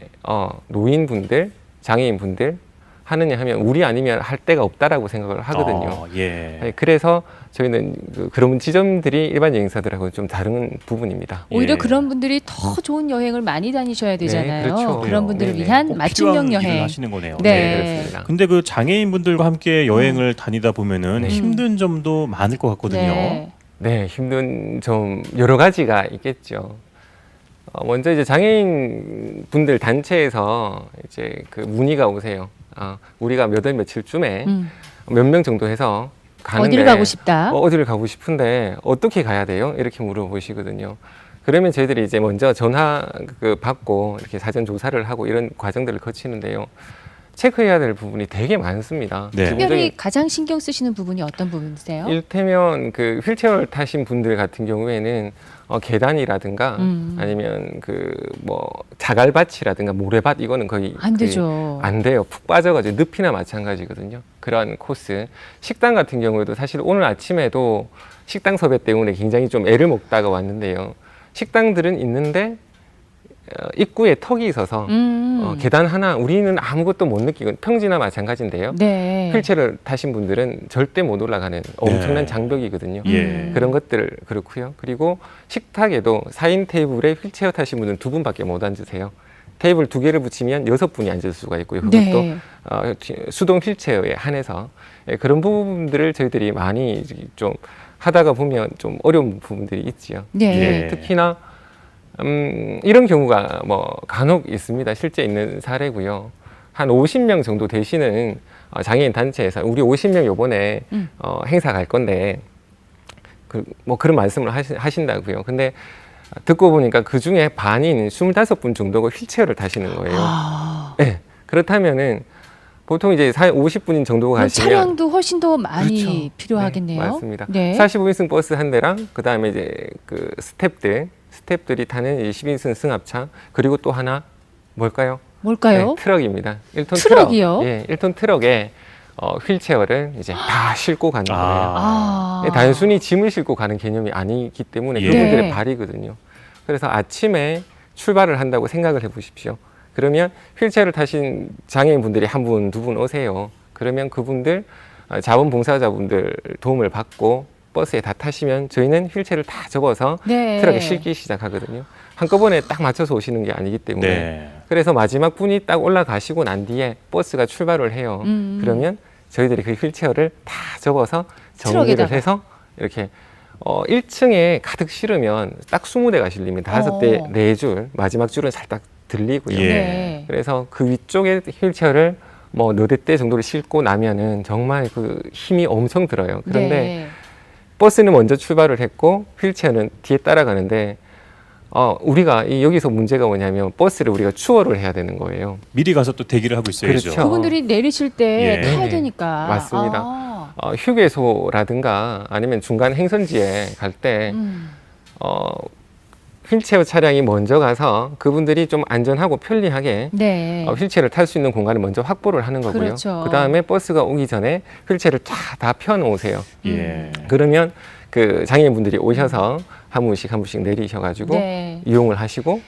Speaker 6: 노인분들, 장애인분들 하느냐 하면 우리 아니면 할 데가 없다라고 생각을 하거든요.
Speaker 1: 예.
Speaker 6: 네, 그래서 저희는 그런 지점들이 일반 여행사들하고는 좀 다른 부분입니다.
Speaker 2: 오히려
Speaker 1: 예.
Speaker 2: 그런 분들이 더 좋은 여행을 많이 다니셔야 되잖아요.
Speaker 6: 그렇죠.
Speaker 2: 그런 분들을
Speaker 6: 네네.
Speaker 2: 위한
Speaker 1: 꼭
Speaker 2: 맞춤형
Speaker 1: 필요한 일을
Speaker 2: 여행.
Speaker 1: 하시는 거네요.
Speaker 2: 네.
Speaker 6: 그렇습니다.
Speaker 1: 근데 그 장애인분들과 함께 여행을 다니다 보면은
Speaker 6: 네.
Speaker 1: 힘든 점도 많을 것 같거든요.
Speaker 2: 네.
Speaker 6: 네, 힘든 점 여러 가지가 있겠죠. 먼저 이제 장애인 분들 단체에서 이제 그 문의가 오세요. 우리가 몇 월 며칠쯤에 몇 명 정도 해서 가는데
Speaker 2: 어디를 가고 싶다.
Speaker 6: 어디를 가고 싶은데 어떻게 가야 돼요? 이렇게 물어보시거든요. 그러면 저희들이 이제 먼저 전화 받고 이렇게 사전 조사를 하고 이런 과정들을 거치는데요. 체크해야 될 부분이 되게 많습니다.
Speaker 1: 네.
Speaker 2: 특별히 가장 신경 쓰시는 부분이 어떤 부분이세요?
Speaker 6: 일테면 그 휠체어를 타신 분들 같은 경우에는 계단이라든가 아니면 그 뭐 자갈밭이라든가 모래밭 이거는 거의
Speaker 2: 안 되죠.
Speaker 6: 안 돼요. 푹 빠져가지고 늪이나 마찬가지거든요. 그러한 코스. 식당 같은 경우에도 사실 오늘 아침에도 식당 섭외 때문에 굉장히 좀 애를 먹다가 왔는데요. 식당들은 있는데 입구에 턱이 있어서 계단 하나 우리는 아무것도 못 느끼고 평지나 마찬가지인데요.
Speaker 2: 네.
Speaker 6: 휠체어를 타신 분들은 절대 못 올라가는 엄청난
Speaker 1: 네.
Speaker 6: 장벽이거든요.
Speaker 1: 예.
Speaker 6: 그런 것들 그렇고요. 그리고 식탁에도 4인 테이블에 휠체어 타신 분은 2분밖에 못 앉으세요. 테이블 2개를 붙이면 6분이 앉을 수가 있고요. 그것도
Speaker 2: 네.
Speaker 6: 수동 휠체어에 한해서 그런 부분들을 저희들이 많이 좀 하다가 보면 좀 어려운 부분들이 있지요.
Speaker 2: 네.
Speaker 1: 예.
Speaker 6: 특히나 이런 경우가 뭐 간혹 있습니다. 실제 있는 사례고요. 한 50명 정도 되시는 장애인 단체에서 우리 50명 요번에 행사 갈 건데 뭐 그런 말씀을 하신다고요. 근데 듣고 보니까 그 중에 반인 25분 정도가 휠체어를 타시는 거예요. 네. 그렇다면은 보통 이제 50분인 정도가
Speaker 2: 그럼
Speaker 6: 가시면
Speaker 2: 차량도 훨씬 더 많이
Speaker 6: 그렇죠.
Speaker 2: 필요하겠네요.
Speaker 6: 네, 맞습니다.
Speaker 2: 네.
Speaker 6: 45인승 버스 한 대랑 그다음에 이제 그 스텝들이 타는 10인승 승합차 그리고 또 하나 뭘까요?
Speaker 2: 뭘까요?
Speaker 6: 네, 트럭입니다. 1톤
Speaker 2: 트럭이요?
Speaker 6: 트럭. 예, 1톤 트럭에 휠체어를 이제 다 싣고 가는 거예요.
Speaker 2: 아.
Speaker 6: 예, 단순히 짐을 싣고 가는 개념이 아니기 때문에
Speaker 1: 예.
Speaker 6: 그분들의
Speaker 2: 네.
Speaker 6: 발이거든요. 그래서 아침에 출발을 한다고 생각을 해보십시오. 그러면 휠체어를 타신 장애인분들이 한 분, 두 분 오세요. 그러면 그분들 자원봉사자분들 도움을 받고 버스에 다 타시면 저희는 휠체어를 다 접어서
Speaker 2: 네.
Speaker 6: 트럭에 싣기 시작하거든요. 한꺼번에 딱 맞춰서 오시는 게 아니기 때문에
Speaker 1: 네.
Speaker 6: 그래서 마지막 분이 딱 올라가시고 난 뒤에 버스가 출발을 해요. 그러면 저희들이 그 휠체어를 다 접어서 정리를
Speaker 2: 트럭에다가.
Speaker 6: 해서 이렇게 1층에 가득 실으면 딱 20대가 실립니다. 5대 4줄, 마지막 줄은 살짝 들리고요.
Speaker 1: 예.
Speaker 2: 네.
Speaker 6: 그래서 그 위쪽에 휠체어를 뭐 4대 정도를 싣고 나면은 정말 그 힘이 엄청 들어요. 그런데
Speaker 2: 네.
Speaker 6: 버스는 먼저 출발을 했고 휠체어는 뒤에 따라가는데 우리가 여기서 문제가 뭐냐면 버스를 우리가 추월을 해야 되는 거예요.
Speaker 1: 미리 가서 또 대기를 하고 있어야죠.
Speaker 6: 그렇죠.
Speaker 2: 그분들이 내리실 때
Speaker 1: 예.
Speaker 2: 타야
Speaker 6: 네네.
Speaker 2: 되니까.
Speaker 6: 맞습니다.
Speaker 2: 아.
Speaker 6: 휴게소라든가 아니면 중간 행선지에 갈 때
Speaker 2: 음.
Speaker 6: 휠체어 차량이 먼저 가서 그분들이 좀 안전하고 편리하게
Speaker 2: 네.
Speaker 6: 휠체어를 탈 수 있는 공간을 먼저 확보를 하는 거고요.
Speaker 2: 그렇죠.
Speaker 6: 그다음에 버스가 오기 전에 휠체어를 다 펴놓으세요.
Speaker 1: 예.
Speaker 6: 그러면 그 장애인분들이 오셔서 한 분씩 내리셔가지고
Speaker 2: 네.
Speaker 6: 이용을 하시고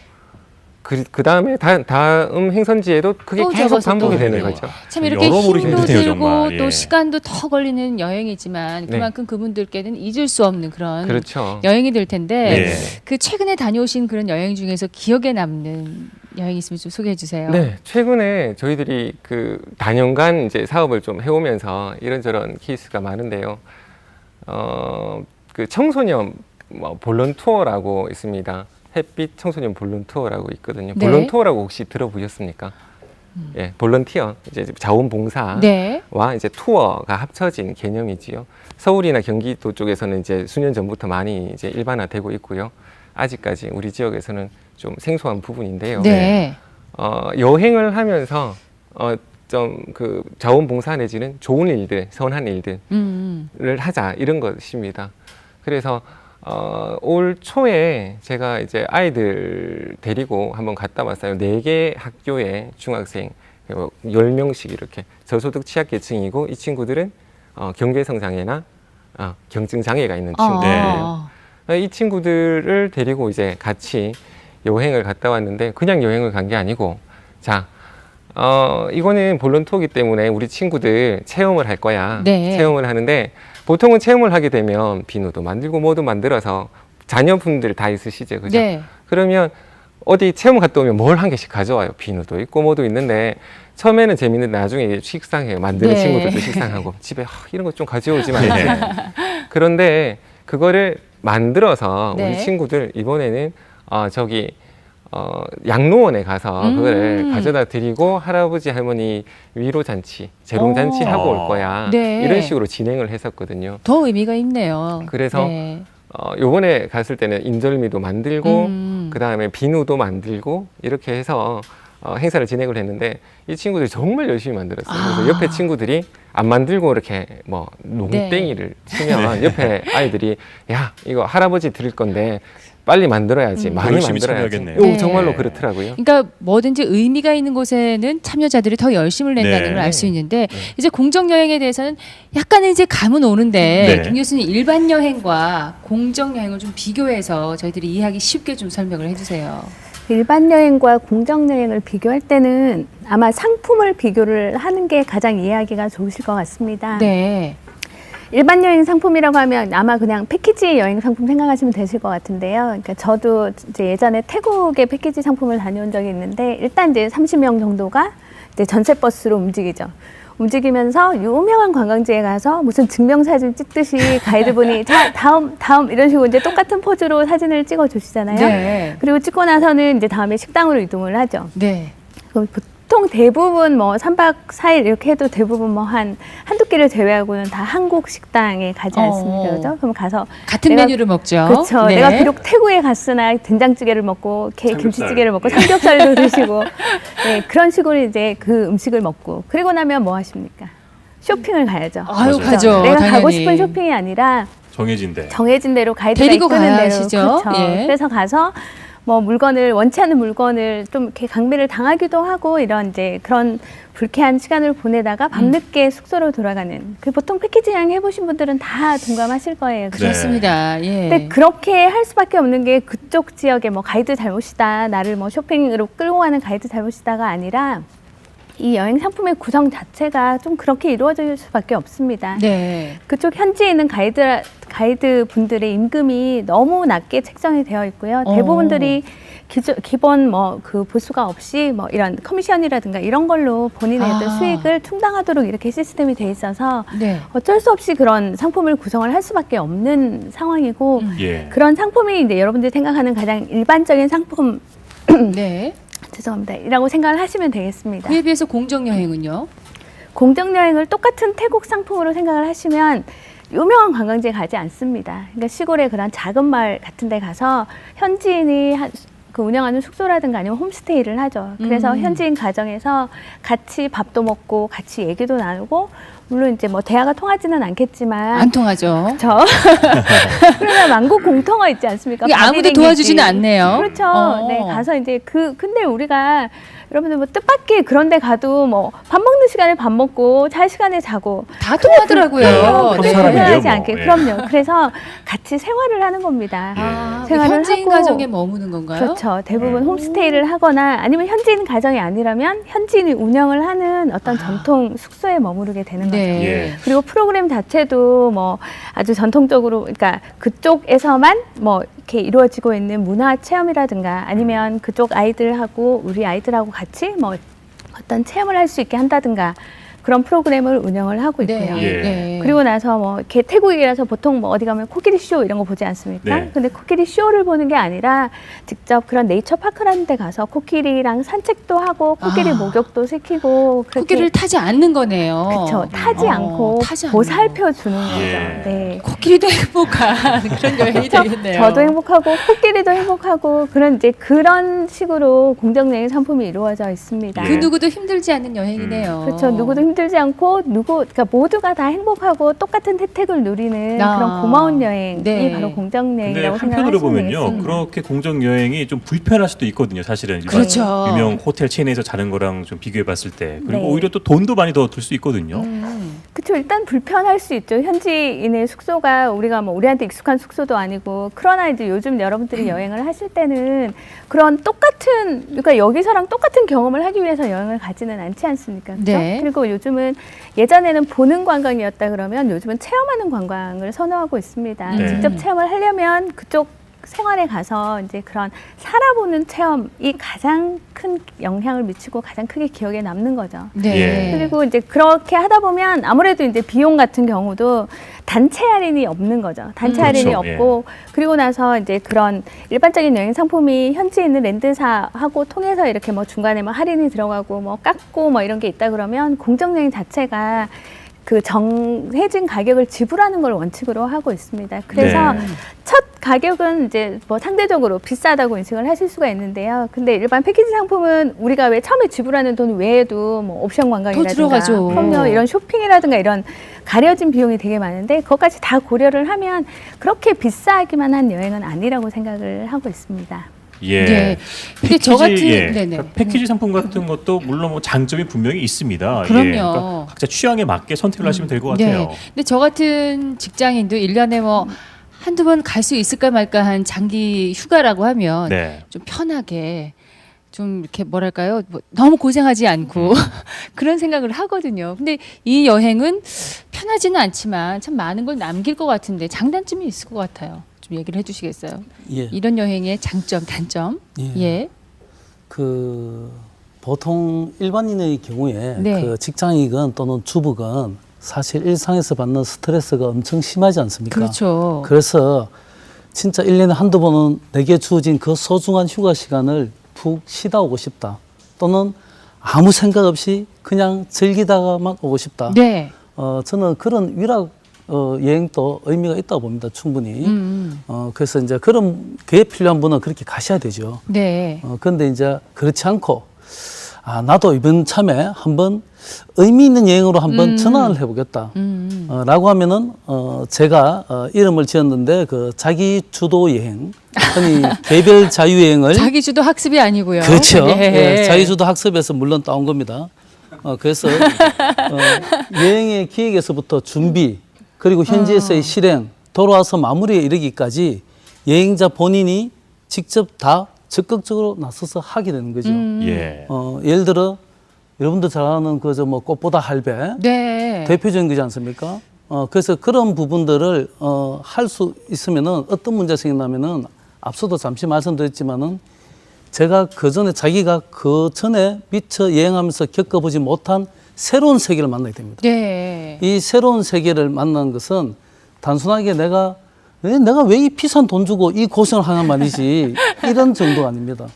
Speaker 6: 그 다음에 다음 행선지에도 그게
Speaker 2: 또
Speaker 6: 계속
Speaker 2: 접어서
Speaker 6: 반복이
Speaker 2: 또.
Speaker 6: 되는
Speaker 1: 네.
Speaker 6: 거죠.
Speaker 2: 참 이렇게
Speaker 1: 여러모로
Speaker 2: 힘도
Speaker 1: 힘드네요,
Speaker 2: 들고
Speaker 1: 정말.
Speaker 2: 또
Speaker 1: 예.
Speaker 2: 시간도 더 걸리는 여행이지만
Speaker 6: 네.
Speaker 2: 그만큼 그분들께는 잊을 수 없는 그런
Speaker 6: 그렇죠.
Speaker 2: 여행이 될 텐데
Speaker 1: 예.
Speaker 2: 그 최근에 다녀오신 그런 여행 중에서 기억에 남는 여행 있으면 좀 소개해 주세요.
Speaker 6: 네, 최근에 저희들이 그 단연간 이제 사업을 좀 해오면서 이런저런 케이스가 많은데요. 그 청소년 본론 투어라고 있습니다. 햇빛 청소년 본론 투어라고 있거든요.
Speaker 2: 네.
Speaker 6: 본론 투어라고 혹시 들어보셨습니까? 예, 볼런티어 이제 자원봉사와
Speaker 2: 네.
Speaker 6: 이제 투어가 합쳐진 개념이지요. 서울이나 경기도 쪽에서는 이제 수년 전부터 많이 이제 일반화되고 있고요. 아직까지 우리 지역에서는 좀 생소한 부분인데요.
Speaker 2: 네.
Speaker 6: 여행을 하면서 좀 그 자원봉사 내지는 좋은 일들, 선한 일들을 하자 이런 것입니다. 그래서 올 초에 제가 이제 아이들 데리고 한번 갔다 왔어요. 4개 학교에 중학생 10명씩 이렇게 저소득 취약계층이고 이 친구들은 경계성 장애나 경증 장애가 있는 친구들이에요. 이 친구들을 데리고 이제 같이 여행을 갔다 왔는데 그냥 여행을 간 게 아니고 자 이거는 본론토기 때문에 우리 친구들 체험을 할 거야.
Speaker 2: 네.
Speaker 6: 체험을 하는데 보통은 체험을 하게 되면 비누도 만들고 뭐도 만들어서 자녀분들 다 있으시죠, 그죠?
Speaker 2: 네.
Speaker 6: 그러면 어디 체험 갔다 오면 뭘 한 개씩 가져와요. 비누도 있고 뭐도 있는데 처음에는 재밌는데 나중에 이제 식상해요. 만드는
Speaker 2: 네.
Speaker 6: 친구들도 식상하고 집에 이런 거 좀 가져오지 말지. 그런데 그거를 만들어서
Speaker 2: 네.
Speaker 6: 우리 친구들 이번에는 양로원에 가서 그거를 가져다 드리고 할아버지 할머니 위로 잔치, 재롱 잔치 하고 올 거야.
Speaker 2: 네.
Speaker 6: 이런 식으로 진행을 했었거든요.
Speaker 2: 더 의미가 있네요.
Speaker 6: 그래서
Speaker 2: 네.
Speaker 6: 요번에 갔을 때는 인절미도 만들고 그 다음에 비누도 만들고 이렇게 해서 행사를 진행을 했는데 이 친구들이 정말 열심히 만들었어요. 그래서 옆에 친구들이 안 만들고 이렇게 뭐 농땡이를 치면 옆에 아이들이 야 이거 할아버지 드릴 건데 빨리 만들어야지 많이
Speaker 1: 열심히
Speaker 6: 만들어야지.
Speaker 1: 참여하겠네요.
Speaker 2: 네.
Speaker 6: 정말로 그렇더라고요.
Speaker 2: 그러니까 뭐든지 의미가 있는 곳에는 참여자들이 더 열심을 낸다는
Speaker 1: 네.
Speaker 2: 걸 알 수 있는데 이제 공정 여행에 대해서는 약간의 이제 감은 오는데
Speaker 1: 네.
Speaker 2: 김 교수님 일반 여행과 공정 여행을 좀 비교해서 저희들이 이해하기 쉽게 좀 설명을 해주세요.
Speaker 3: 일반 여행과 공정 여행을 비교할 때는 아마 상품을 비교를 하는 게 가장 이해하기가 좋으실 것 같습니다.
Speaker 2: 네.
Speaker 3: 일반 여행 상품이라고 하면 아마 그냥 패키지 여행 상품 생각하시면 되실 것 같은데요. 그러니까 저도 이제 예전에 태국의 패키지 상품을 다녀온 적이 있는데 일단 이제 30명 정도가 이제 전체 버스로 움직이죠. 움직이면서 유명한 관광지에 가서 무슨 증명사진 찍듯이 가이드분이 자 다음 이런 식으로 이제 똑같은 포즈로 사진을 찍어 주시잖아요.
Speaker 2: 네.
Speaker 3: 그리고 찍고 나서는 이제 다음에 식당으로 이동을 하죠.
Speaker 2: 네.
Speaker 3: 그럼 보통 대부분 뭐 3박 4일 이렇게 해도 대부분 뭐 한두 끼를 제외하고는 다 한국 식당에 가지 않습니까? 그죠? 그럼 가서
Speaker 2: 같은
Speaker 3: 내가-
Speaker 2: 메뉴를 먹죠.
Speaker 3: 그렇죠.
Speaker 2: 네.
Speaker 3: 내가 비록 태국에 갔으나 된장찌개를 먹고 김치찌개를 먹고 삼겹살도 드시고 네, 그런 식으로 이제 그 음식을 먹고 그리고 나면 뭐 하십니까? 쇼핑을 가야죠.
Speaker 2: 아유,
Speaker 1: 맞아요.
Speaker 2: 가죠.
Speaker 3: 내가 가고
Speaker 2: 당연히.
Speaker 3: 싶은 쇼핑이 아니라
Speaker 1: 정해진대.
Speaker 3: 정해진 대로 가이드가
Speaker 2: 데리고
Speaker 3: 이끄는
Speaker 2: 가시죠.
Speaker 3: 대로 그렇죠.
Speaker 2: 예.
Speaker 3: 그래서 가서 뭐 물건을 원치 않는 물건을 좀 이렇게 강매를 당하기도 하고 이런 이제 그런 불쾌한 시간을 보내다가 밤늦게 숙소로 돌아가는 그 보통 패키지 여행 해보신 분들은 다 동감하실 거예요. 그죠?
Speaker 2: 그렇습니다. 예.
Speaker 3: 근데 그렇게 할 수밖에 없는 게 그쪽 지역의 뭐 가이드 잘못이다, 나를 뭐 쇼핑으로 끌고 가는 가이드 잘못이다가 아니라 이 여행 상품의 구성 자체가 좀 그렇게 이루어질 수밖에 없습니다.
Speaker 2: 네.
Speaker 3: 그쪽 현지에 있는 가이드 분들의 임금이 너무 낮게 책정이 되어 있고요. 대부분들이 기본 뭐 그 보수가 없이 뭐 이런 커미션이라든가 이런 걸로 본인의 어떤 수익을 충당하도록 이렇게 시스템이 돼 있어서
Speaker 2: 네.
Speaker 3: 어쩔 수 없이 그런 상품을 구성을 할 수밖에 없는 상황이고
Speaker 1: 예.
Speaker 3: 그런 상품이 이제 여러분들이 생각하는 가장 일반적인 상품
Speaker 2: 네.
Speaker 3: 죄송합니다. 이라고 생각을 하시면 되겠습니다.
Speaker 2: 그에 비해서 공정 여행은요?
Speaker 3: 공정 여행을 똑같은 태국 상품으로 생각을 하시면 유명한 관광지에 가지 않습니다. 그러니까 시골의 그런 작은 마을 같은 데 가서 현지인이 그 운영하는 숙소라든가 아니면 홈스테이를 하죠. 그래서 현지인 가정에서 같이 밥도 먹고 같이 얘기도 나누고 물론 이제 뭐 대화가 통하지는 않겠지만
Speaker 2: 안 통하죠.
Speaker 3: 그러면 만국 공통어 있지 않습니까?
Speaker 2: 이게 아무도
Speaker 3: 바디랭귀지.
Speaker 2: 도와주지는 않네요.
Speaker 3: 그렇죠. 네, 가서 이제 근데 우리가 여러분들 뭐 뜻밖의 그런 데 가도 뭐 밥 먹는 시간에 밥 먹고 잘 시간에 자고
Speaker 2: 다 통하더라고요.
Speaker 3: 그게
Speaker 1: 네. 사람인데요,
Speaker 3: 불편하지
Speaker 1: 뭐.
Speaker 3: 않게.
Speaker 1: 예.
Speaker 3: 그럼요. 그래서 같이 생활을 하는 겁니다.
Speaker 2: 아,
Speaker 3: 생활을
Speaker 2: 현지인
Speaker 3: 하고,
Speaker 2: 가정에 머무는 건가요?
Speaker 3: 그렇죠. 대부분 홈스테이를 하거나 아니면 현지인 가정이 아니라면 현지인이 운영을 하는 어떤 전통 숙소에 머무르게 되는 거죠.
Speaker 2: 네.
Speaker 1: 예.
Speaker 3: 그리고 프로그램 자체도 뭐 아주 전통적으로 그러니까 그쪽에서만 뭐 이렇게 이루어지고 있는 문화 체험이라든가 아니면 그쪽 아이들하고 우리 아이들하고 같이 뭐 어떤 체험을 할 수 있게 한다든가 그런 프로그램을 운영을 하고 있고요.
Speaker 2: 네.
Speaker 1: 예.
Speaker 2: 네.
Speaker 3: 그리고 나서 뭐 이렇게 태국이라서 보통 뭐 어디 가면 코끼리 쇼 이런 거 보지 않습니까?
Speaker 1: 네.
Speaker 3: 근데 코끼리 쇼를 보는 게 아니라 직접 그런 네이처 파크라는 데 가서 코끼리랑 산책도 하고 코끼리 목욕도 시키고 그렇게
Speaker 2: 코끼리를 타지 않는 거네요.
Speaker 3: 그렇죠. 타지 않고
Speaker 2: 타지 않는
Speaker 3: 보살펴 주는 거죠.
Speaker 1: 예.
Speaker 3: 네.
Speaker 2: 코끼리도 행복한 그런 여행이
Speaker 3: 그렇죠?
Speaker 2: 되겠네요.
Speaker 3: 저도 행복하고 코끼리도 행복하고 그런 식으로 공정여행 상품이 이루어져 있습니다.
Speaker 2: 그 누구도 힘들지 않는 여행이네요.
Speaker 3: 그렇죠. 누구도 힘들지 않고 그러니까 모두가 다 행복하고 똑같은 혜택을 누리는 그런 고마운 여행이
Speaker 2: 네.
Speaker 3: 바로
Speaker 1: 근데
Speaker 3: 공정여행이라고
Speaker 1: 한편으로
Speaker 3: 생각하시면
Speaker 1: 보면요,
Speaker 3: 되겠습니다.
Speaker 1: 그렇게 공정 여행이 좀 불편할 수도 있거든요. 사실은 일반
Speaker 2: 그렇죠.
Speaker 1: 유명 호텔 체인에서 자는 거랑 좀 비교해봤을 때 그리고
Speaker 3: 네.
Speaker 1: 오히려 또 돈도 많이 더 들 수 있거든요.
Speaker 3: 그렇죠. 일단 불편할 수 있죠. 현지인의 숙소가 우리가 뭐 우리한테 익숙한 숙소도 아니고, 그러나 이제 요즘 여러분들이 여행을 하실 때는 그런 똑같은, 그러니까 여기서랑 똑같은 경험을 하기 위해서 여행을 가지는 않지 않습니까? 그렇죠?
Speaker 2: 네.
Speaker 3: 그리고 요즘은 예전에는 보는 관광이었다 그러면 요즘은 체험하는 관광을 선호하고 있습니다.
Speaker 1: 네.
Speaker 3: 직접 체험을 하려면 그쪽 생활에 가서 이제 그런 살아보는 체험이 가장 큰 영향을 미치고 가장 크게 기억에 남는 거죠.
Speaker 2: 네.
Speaker 1: 예.
Speaker 3: 그리고 이제 그렇게 하다 보면 아무래도 이제 비용 같은 경우도 단체 할인이 없는 거죠. 단체 할인이
Speaker 1: 그렇죠.
Speaker 3: 없고, 그리고 나서 이제 그런 일반적인 여행 상품이 현지에 있는 랜드사하고 통해서 이렇게 뭐 중간에 뭐 할인이 들어가고 뭐 깎고 뭐 이런 게 있다 그러면 공정여행 자체가 그 정해진 가격을 지불하는 걸 원칙으로 하고 있습니다. 그래서
Speaker 1: 네.
Speaker 3: 첫 가격은 이제 뭐 상대적으로 비싸다고 인식을 하실 수가 있는데요. 근데 일반 패키지 상품은 우리가 왜 처음에 지불하는 돈 외에도 뭐 옵션 관광이라든가
Speaker 2: 들어가죠.
Speaker 3: 그럼요, 이런 쇼핑이라든가 이런 가려진 비용이 되게 많은데 그것까지 다 고려를 하면 그렇게 비싸기만 한 여행은 아니라고 생각을 하고 있습니다.
Speaker 1: 예.
Speaker 2: 네. 근데 저 같은
Speaker 1: 예.
Speaker 2: 네네.
Speaker 1: 그러니까 패키지 상품 같은 것도 물론 뭐 장점이 분명히 있습니다.
Speaker 2: 그럼요.
Speaker 1: 예. 그러니까 각자 취향에 맞게 선택을 하시면 될 것 같아요.
Speaker 2: 네. 근데 저 같은 직장인도 1년에 뭐 한두 번 갈 수 있을까 말까 한 장기 휴가라고 하면
Speaker 1: 네.
Speaker 2: 좀 편하게 좀 이렇게 뭐랄까요? 뭐 너무 고생하지 않고 그런 생각을 하거든요. 근데 이 여행은 편하지는 않지만 참 많은 걸 남길 것 같은데 장단점이 있을 것 같아요. 좀 얘기를 해주시겠어요?
Speaker 4: 예.
Speaker 2: 이런 여행의 장점, 단점.
Speaker 4: 예.
Speaker 2: 예.
Speaker 4: 그 보통 일반인의 경우에
Speaker 2: 네.
Speaker 4: 그 직장이건 또는 주부건 사실 일상에서 받는 스트레스가 엄청 심하지 않습니까?
Speaker 2: 그렇죠.
Speaker 4: 그래서 진짜 1년에 한두 번은 내게 주어진 그 소중한 휴가 시간을 푹 쉬다 오고 싶다. 또는 아무 생각 없이 그냥 즐기다가만 오고 싶다.
Speaker 2: 네.
Speaker 4: 저는 그런 위락 여행도 의미가 있다고 봅니다. 충분히. 그래서 이제 그런 게 필요한 분은 그렇게 가셔야 되죠.
Speaker 2: 네.
Speaker 4: 그런데 이제 그렇지 않고 나도 이번 참에 한번 의미 있는 여행으로 한번 전환을 해보겠다. 라고 하면은 제가 이름을 지었는데 그 자기 주도 여행, 흔히 개별 자유 여행을
Speaker 2: 자기 주도 학습이 아니고요.
Speaker 4: 그렇죠.
Speaker 2: 예.
Speaker 4: 예, 자기 주도 학습에서 물론 따온 겁니다. 그래서 여행의 기획에서부터 준비 그리고 현지에서의 실행, 돌아와서 마무리에 이르기까지 여행자 본인이 직접 다 적극적으로 나서서 하게 되는 거죠.
Speaker 1: 예.
Speaker 4: 예를 들어 여러분들 잘 아는 그저 뭐 꽃보다 할배
Speaker 2: 네.
Speaker 4: 대표적인 거지 않습니까? 그래서 그런 부분들을 할 수 있으면은 어떤 문제가 생긴다면은 앞서도 잠시 말씀드렸지만은 제가 그 전에 자기가 그 전에 미처 여행하면서 겪어보지 못한 새로운 세계를 만나게 됩니다.
Speaker 2: 네.
Speaker 4: 이 새로운 세계를 만난 것은 단순하게 내가 왜 이 비싼 돈 주고 이 고생을 하냐 말이지 이런 정도가 아닙니다.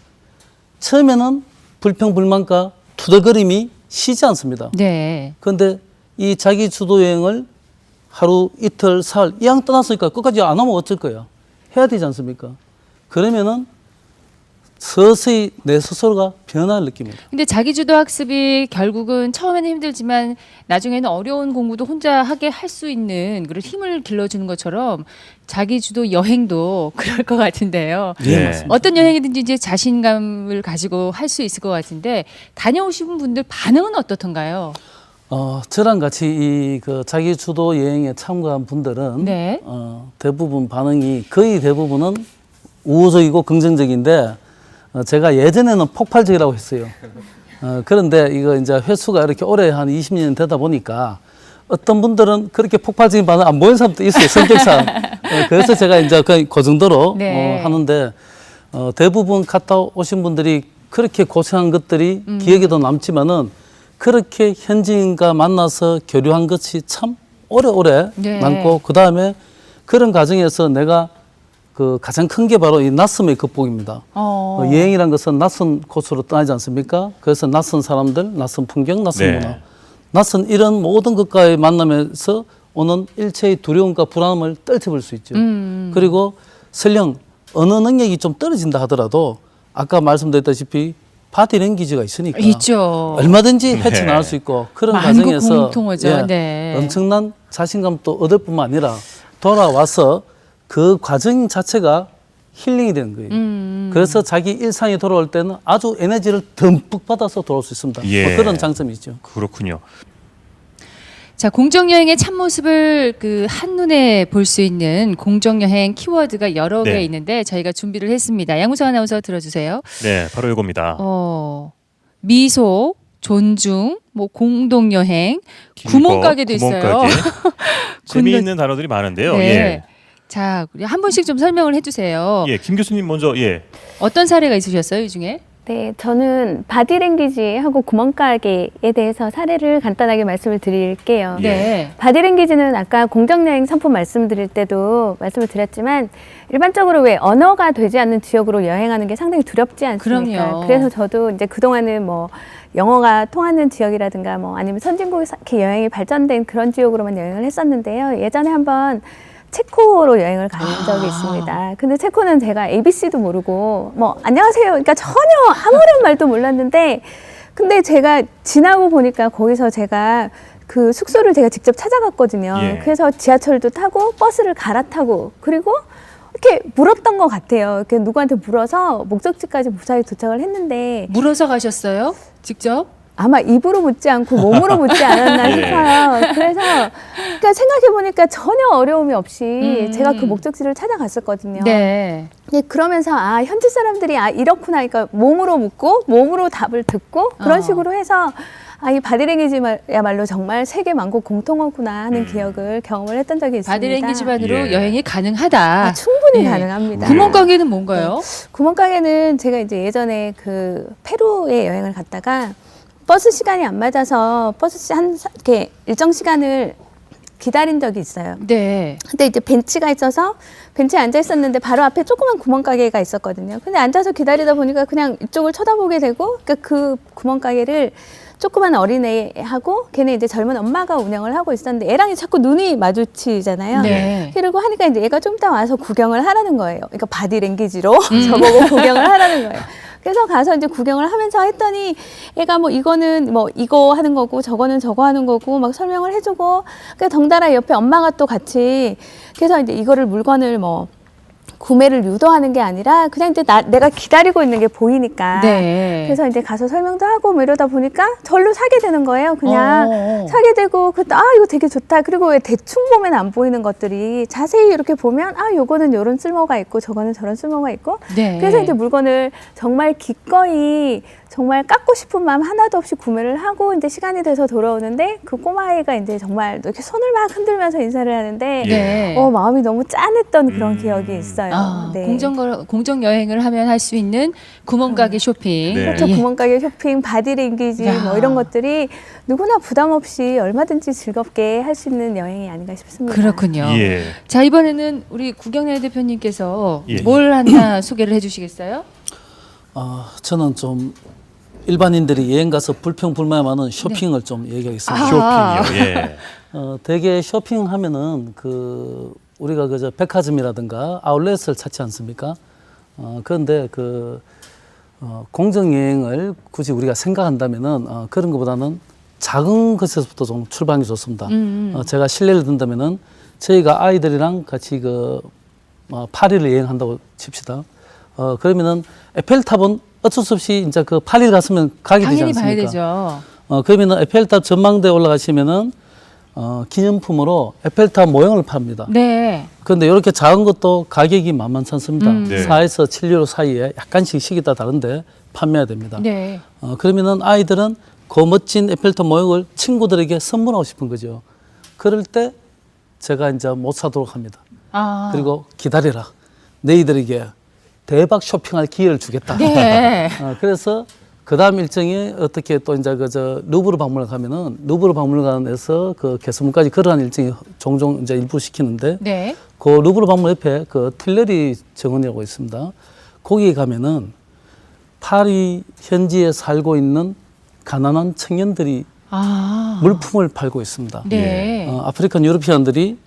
Speaker 4: 처음에는 불평불만과 투덜거림이 쉬지 않습니다.
Speaker 2: 네.
Speaker 4: 그런데 이 자기 주도 여행을 하루, 이틀, 사흘 이왕 떠났으니까 끝까지 안 하면 어쩔 거야. 해야 되지 않습니까? 그러면은 서서히 내 스스로가 변화를 느낍니다.
Speaker 2: 근데 자기주도 학습이 결국은 처음에는 힘들지만 나중에는 어려운 공부도 혼자 하게 할 수 있는 그런 힘을 길러주는 것처럼 자기주도 여행도 그럴 것 같은데요.
Speaker 1: 네.
Speaker 4: 맞습니다.
Speaker 2: 어떤 여행이든지 이제 자신감을 가지고 할 수 있을 것 같은데 다녀오신 분들 반응은 어떻던가요?
Speaker 4: 저랑 같이 이 그 자기 주도 여행에 참가한 분들은
Speaker 2: 네.
Speaker 4: 대부분 반응이 거의 대부분은 우호적이고 긍정적인데 제가 예전에는 폭발적이라고 했어요. 그런데 이거 이제 횟수가 이렇게 오래 한 20년 되다 보니까 어떤 분들은 그렇게 폭발적인 반응 안 보이는 사람도 있어요. 성격상. 그래서 제가 이제 거의 그 정도로
Speaker 2: 네.
Speaker 4: 하는데 대부분 갔다 오신 분들이 그렇게 고생한 것들이 기억에도 남지만은 그렇게 현지인과 만나서 교류한 것이 참 오래오래
Speaker 2: 네.
Speaker 4: 남고 그 다음에 그런 과정에서 내가 그 가장 큰 게 바로 이 낯섦의 극복입니다. 여행이란 것은 낯선 곳으로 떠나지 않습니까? 그래서 낯선 사람들, 낯선 풍경, 낯선
Speaker 1: 네.
Speaker 4: 문화, 낯선 이런 모든 것과의 만남에서 오는 일체의 두려움과 불안함을 떨쳐볼 수 있죠. 그리고 설령 언어 능력이 좀 떨어진다 하더라도 아까 말씀드렸다시피 바디 랭귀지가 있으니까
Speaker 2: 있죠.
Speaker 4: 얼마든지 헤쳐나갈 수 있고 그런
Speaker 2: 만국
Speaker 4: 과정에서
Speaker 2: 공통어죠. 네.
Speaker 4: 엄청난 자신감도 얻을 뿐만 아니라 돌아와서 그 과정 자체가 힐링이 되는 거예요. 그래서 자기 일상에 돌아올 때는 아주 에너지를 듬뿍 받아서 돌아올 수 있습니다.
Speaker 1: 예.
Speaker 4: 뭐 그런 장점이 있죠.
Speaker 1: 그렇군요.
Speaker 2: 자, 공정여행의 참모습을 그 한눈에 볼 수 있는 공정여행 키워드가 여러
Speaker 1: 네.
Speaker 2: 개 있는데 저희가 준비를 했습니다. 양우석 아나운서 들어주세요.
Speaker 1: 네, 바로 이겁니다.
Speaker 2: 미소, 존중, 뭐 공동여행,
Speaker 1: 길거,
Speaker 2: 구멍가게도 있어요.
Speaker 1: 구멍가게. 재미있는 단어들이 많은데요.
Speaker 2: 네. 자, 우리 한 분씩 좀 설명을 해주세요.
Speaker 1: 예, 김 교수님 먼저 예.
Speaker 2: 어떤 사례가 있으셨어요, 이 중에?
Speaker 3: 네, 저는 바디랭귀지하고 구멍가게에 대해서 사례를 간단하게 말씀을 드릴게요.
Speaker 1: 예.
Speaker 2: 네.
Speaker 3: 바디랭귀지는 아까 공정여행 상품 말씀드릴 때도 말씀을 드렸지만 일반적으로 왜 언어가 되지 않는 지역으로 여행하는 게 상당히 두렵지 않습니까?
Speaker 2: 그럼요.
Speaker 3: 그래서 저도 이제 그동안은 뭐 영어가 통하는 지역이라든가 뭐 아니면 선진국에 이렇게 여행이 발전된 그런 지역으로만 여행을 했었는데요. 예전에 한번 체코로 여행을 간 적이 있습니다. 근데 체코는 제가 ABC도 모르고 뭐 안녕하세요. 그러니까 전혀 아무런 말도 몰랐는데 근데 제가 지나고 보니까 거기서 제가 그 숙소를 제가 직접 찾아갔거든요.
Speaker 1: 예.
Speaker 3: 그래서 지하철도 타고 버스를 갈아타고 그리고 이렇게 물었던 것 같아요. 이렇게 누구한테 물어서 목적지까지 무사히 도착을 했는데
Speaker 2: 물어서 가셨어요? 직접?
Speaker 3: 아마 입으로 묻지 않고 몸으로 묻지 않았나
Speaker 1: 예.
Speaker 3: 싶어요. 그래서 그러니까 생각해보니까 전혀 어려움이 없이 제가 그 목적지를 찾아갔었거든요.
Speaker 2: 네.
Speaker 3: 네, 그러면서 아 현지 사람들이 아 이렇구나. 그러니까 몸으로 묻고 몸으로 답을 듣고 그런 식으로 해서 아 이 바디랭귀지야말로 정말 세계 만국 공통어구나 하는 기억을 경험을 했던 적이 있습니다.
Speaker 2: 바디랭귀지만으로
Speaker 1: 예.
Speaker 2: 여행이 가능하다.
Speaker 3: 아, 충분히
Speaker 2: 예.
Speaker 3: 가능합니다.
Speaker 2: 구멍가게는 뭔가요?
Speaker 3: 구멍가게는 제가 이제 예전에 그 페루에 여행을 갔다가 버스 시간이 안 맞아서 버스 이렇게 일정 시간을 기다린 적이 있어요.
Speaker 2: 네.
Speaker 3: 근데 이제 벤치가 있어서 벤치에 앉아 있었는데 바로 앞에 조그만 구멍가게가 있었거든요. 근데 앉아서 기다리다 보니까 그냥 이쪽을 쳐다보게 되고 그러니까 그 구멍가게를 조그만 어린애하고 걔네 이제 젊은 엄마가 운영을 하고 있었는데 애랑이 자꾸 눈이 마주치잖아요.
Speaker 2: 네.
Speaker 3: 그리고 하니까 이제 얘가 좀 이따 와서 구경을 하라는 거예요. 그러니까 바디랭귀지로 저보고 구경을 하라는 거예요. 그래서 가서 이제 구경을 하면서 했더니 애가 뭐 이거는 뭐 이거 하는 거고 저거는 저거 하는 거고 막 설명을 해주고 그 덩달아 옆에 엄마가 또 같이 그래서 이제 이거를 물건을 뭐 구매를 유도하는 게 아니라 그냥 이제 내가 기다리고 있는 게 보이니까
Speaker 2: 네.
Speaker 3: 그래서 이제 가서 설명도 하고 뭐 이러다 보니까 절로 사게 되는 거예요. 그냥 사게 되고 그때 아 이거 되게 좋다. 그리고 왜 대충 보면 안 보이는 것들이 자세히 이렇게 보면 아 요거는 요런 쓸모가 있고 저거는 저런 쓸모가 있고
Speaker 2: 네.
Speaker 3: 그래서 이제 물건을 정말 기꺼이 정말 깎고 싶은 마음 하나도 없이 구매를 하고 이제 시간이 돼서 돌아오는데 그 꼬마아이가 이제 정말 이렇게 손을 막 흔들면서 인사를 하는데
Speaker 2: 네.
Speaker 3: 마음이 너무 짠했던 그런 기억이 있어요. 네.
Speaker 2: 공정 여행을 하면 할 수 있는 구멍가게 쇼핑.
Speaker 1: 네.
Speaker 3: 그렇죠.
Speaker 2: 예.
Speaker 3: 구멍가게 쇼핑, 바디랭귀지
Speaker 2: 야.
Speaker 3: 뭐 이런 것들이 누구나 부담 없이 얼마든지 즐겁게 할 수 있는 여행이 아닌가 싶습니다.
Speaker 2: 그렇군요.
Speaker 1: 예.
Speaker 2: 자, 이번에는 우리 구경래 대표님께서
Speaker 1: 예.
Speaker 2: 뭘 하나 소개를 해주시겠어요?
Speaker 4: 저는 좀 일반인들이 여행 가서 불평불만이 많은 쇼핑을 좀 얘기하겠습니다.
Speaker 1: 쇼핑이요. 예.
Speaker 4: 대개 쇼핑하면은 그 우리가 그저 백화점이라든가 아울렛을 찾지 않습니까? 그런데 공정 여행을 굳이 우리가 생각한다면은 그런 것보다는 작은 것에서부터 좀 출발하는 게 좋습니다. 제가 실례를 든다면은 저희가 아이들이랑 같이 파리를 여행한다고 칩시다. 그러면은 에펠탑은 어쩔 수 없이 이제 파리 갔으면 가게 되지
Speaker 2: 당연히
Speaker 4: 않습니까?
Speaker 2: 봐야 되죠.
Speaker 4: 그러면은 에펠탑 전망대에 올라가시면은 기념품으로 에펠탑 모형을 팝니다.
Speaker 2: 네.
Speaker 4: 그런데 이렇게 작은 것도 가격이 만만치 않습니다.
Speaker 1: 네.
Speaker 4: 4에서 7유로 사이에 약간씩 시기에 따라 다른데 판매가 됩니다.
Speaker 2: 네.
Speaker 4: 그러면은 아이들은 그 멋진 에펠탑 모형을 친구들에게 선물하고 싶은 거죠. 그럴 때 제가 이제 못 사도록 합니다. 그리고 기다려라. 너희들에게 대박 쇼핑할 기회를 주겠다.
Speaker 2: 네.
Speaker 4: 그래서 그 다음 일정이 어떻게 또 이제 루브르 박물관 가면은 루브르 박물관에서 그 개선문까지 걸어가는 일정이 종종 이제 일부 시키는데
Speaker 2: 네.
Speaker 4: 그 루브르 박물관 옆에 그 틸레리 정원이라고 있습니다. 거기 가면은 파리 현지에 살고 있는 가난한 청년들이 물품을 팔고 있습니다.
Speaker 2: 네.
Speaker 4: 아프리칸 유러피안들이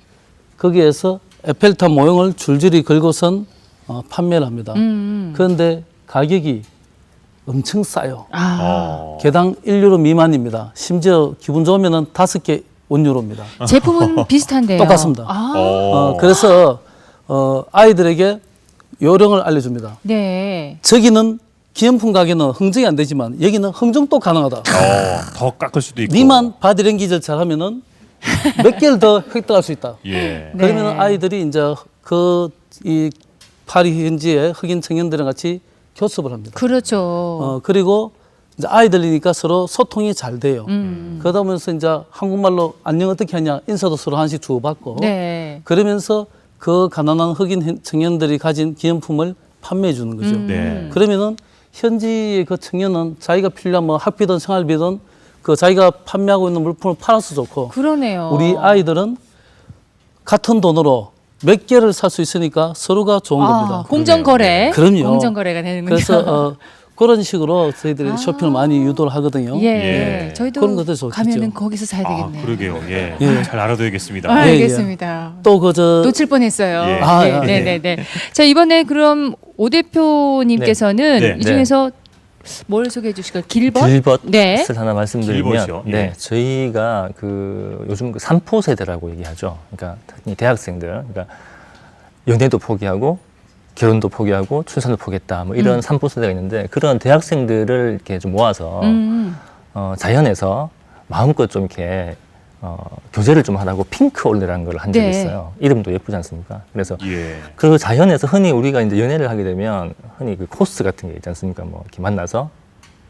Speaker 4: 거기에서 에펠탑 모형을 줄줄이 걸고선 판매를 합니다. 그런데 가격이 엄청 싸요. 개당 1유로 미만입니다. 심지어 기분 좋으면 5개 원유로입니다.
Speaker 2: 제품은 비슷한데요.
Speaker 4: 똑같습니다. 그래서 아이들에게 요령을 알려줍니다.
Speaker 2: 네.
Speaker 4: 저기는 기념품 가게는 흥정이 안 되지만 여기는 흥정도 가능하다.
Speaker 1: 더 깎을 수도 있고.
Speaker 4: 니만 바디랭귀지를 잘하면은 몇 개를 더 획득할 수 있다.
Speaker 1: 예.
Speaker 2: 네.
Speaker 4: 그러면 아이들이 이제 이 파리 현지의 흑인 청년들이랑 같이 교습을 합니다.
Speaker 2: 그렇죠.
Speaker 4: 그리고 이제 아이들이니까 서로 소통이 잘 돼요. 그러다 보면서 이제 한국말로 안녕 어떻게 하냐 인사도 서로 하나씩 주고받고
Speaker 2: 네.
Speaker 4: 그러면서 그 가난한 흑인 청년들이 가진 기념품을 판매해 주는 거죠.
Speaker 1: 네.
Speaker 4: 그러면은 현지의 그 청년은 자기가 필요한 뭐 학비든 생활비든 그 자기가 판매하고 있는 물품을 팔아서 좋고
Speaker 2: 그러네요.
Speaker 4: 우리 아이들은 같은 돈으로 몇 개를 살 수 있으니까 서로가 좋은 겁니다.
Speaker 2: 공정거래.
Speaker 4: 그럼요.
Speaker 2: 공정거래가 되는군요.
Speaker 4: 그래서 그런 식으로 저희들이 쇼핑을 많이 유도를 하거든요.
Speaker 2: 예.
Speaker 1: 예.
Speaker 2: 저희도
Speaker 4: 그런 것도 좋겠죠.
Speaker 2: 가면은 거기서 사야
Speaker 1: 아,
Speaker 2: 되겠네요.
Speaker 1: 그러게요. 예.
Speaker 4: 예.
Speaker 1: 잘 알아둬야겠습니다.
Speaker 2: 아,
Speaker 4: 예, 예.
Speaker 2: 알겠습니다.
Speaker 4: 또 그저
Speaker 2: 놓칠 뻔했어요.
Speaker 1: 예.
Speaker 4: 아,
Speaker 2: 네,
Speaker 4: 아,
Speaker 2: 네,
Speaker 4: 네.
Speaker 2: 네, 네. 자 이번에 그럼 오 대표님께서는
Speaker 1: 네. 네.
Speaker 2: 이 중에서 뭘 소개해 주실까요? 길벗?
Speaker 5: 길벗을
Speaker 2: 네.
Speaker 5: 하나 말씀드리면,
Speaker 1: 길벗이요? 예.
Speaker 5: 네, 저희가 그 요즘 그 3포 세대라고 얘기하죠. 그러니까 특히 대학생들, 그러니까 연애도 포기하고 결혼도 포기하고 출산도 포기했다. 뭐 이런 3포 세대가 있는데 그런 대학생들을 이렇게 좀 모아서 자연에서 마음껏 좀 이렇게 교제를 좀 하라고 핑크 올레라는 걸 한 적이
Speaker 2: 네.
Speaker 5: 있어요. 이름도 예쁘지 않습니까? 그래서
Speaker 1: 예.
Speaker 5: 그 자연에서 흔히 우리가 이제 연애를 하게 되면 흔히 그 코스 같은 게 있지 않습니까? 뭐 이렇게 만나서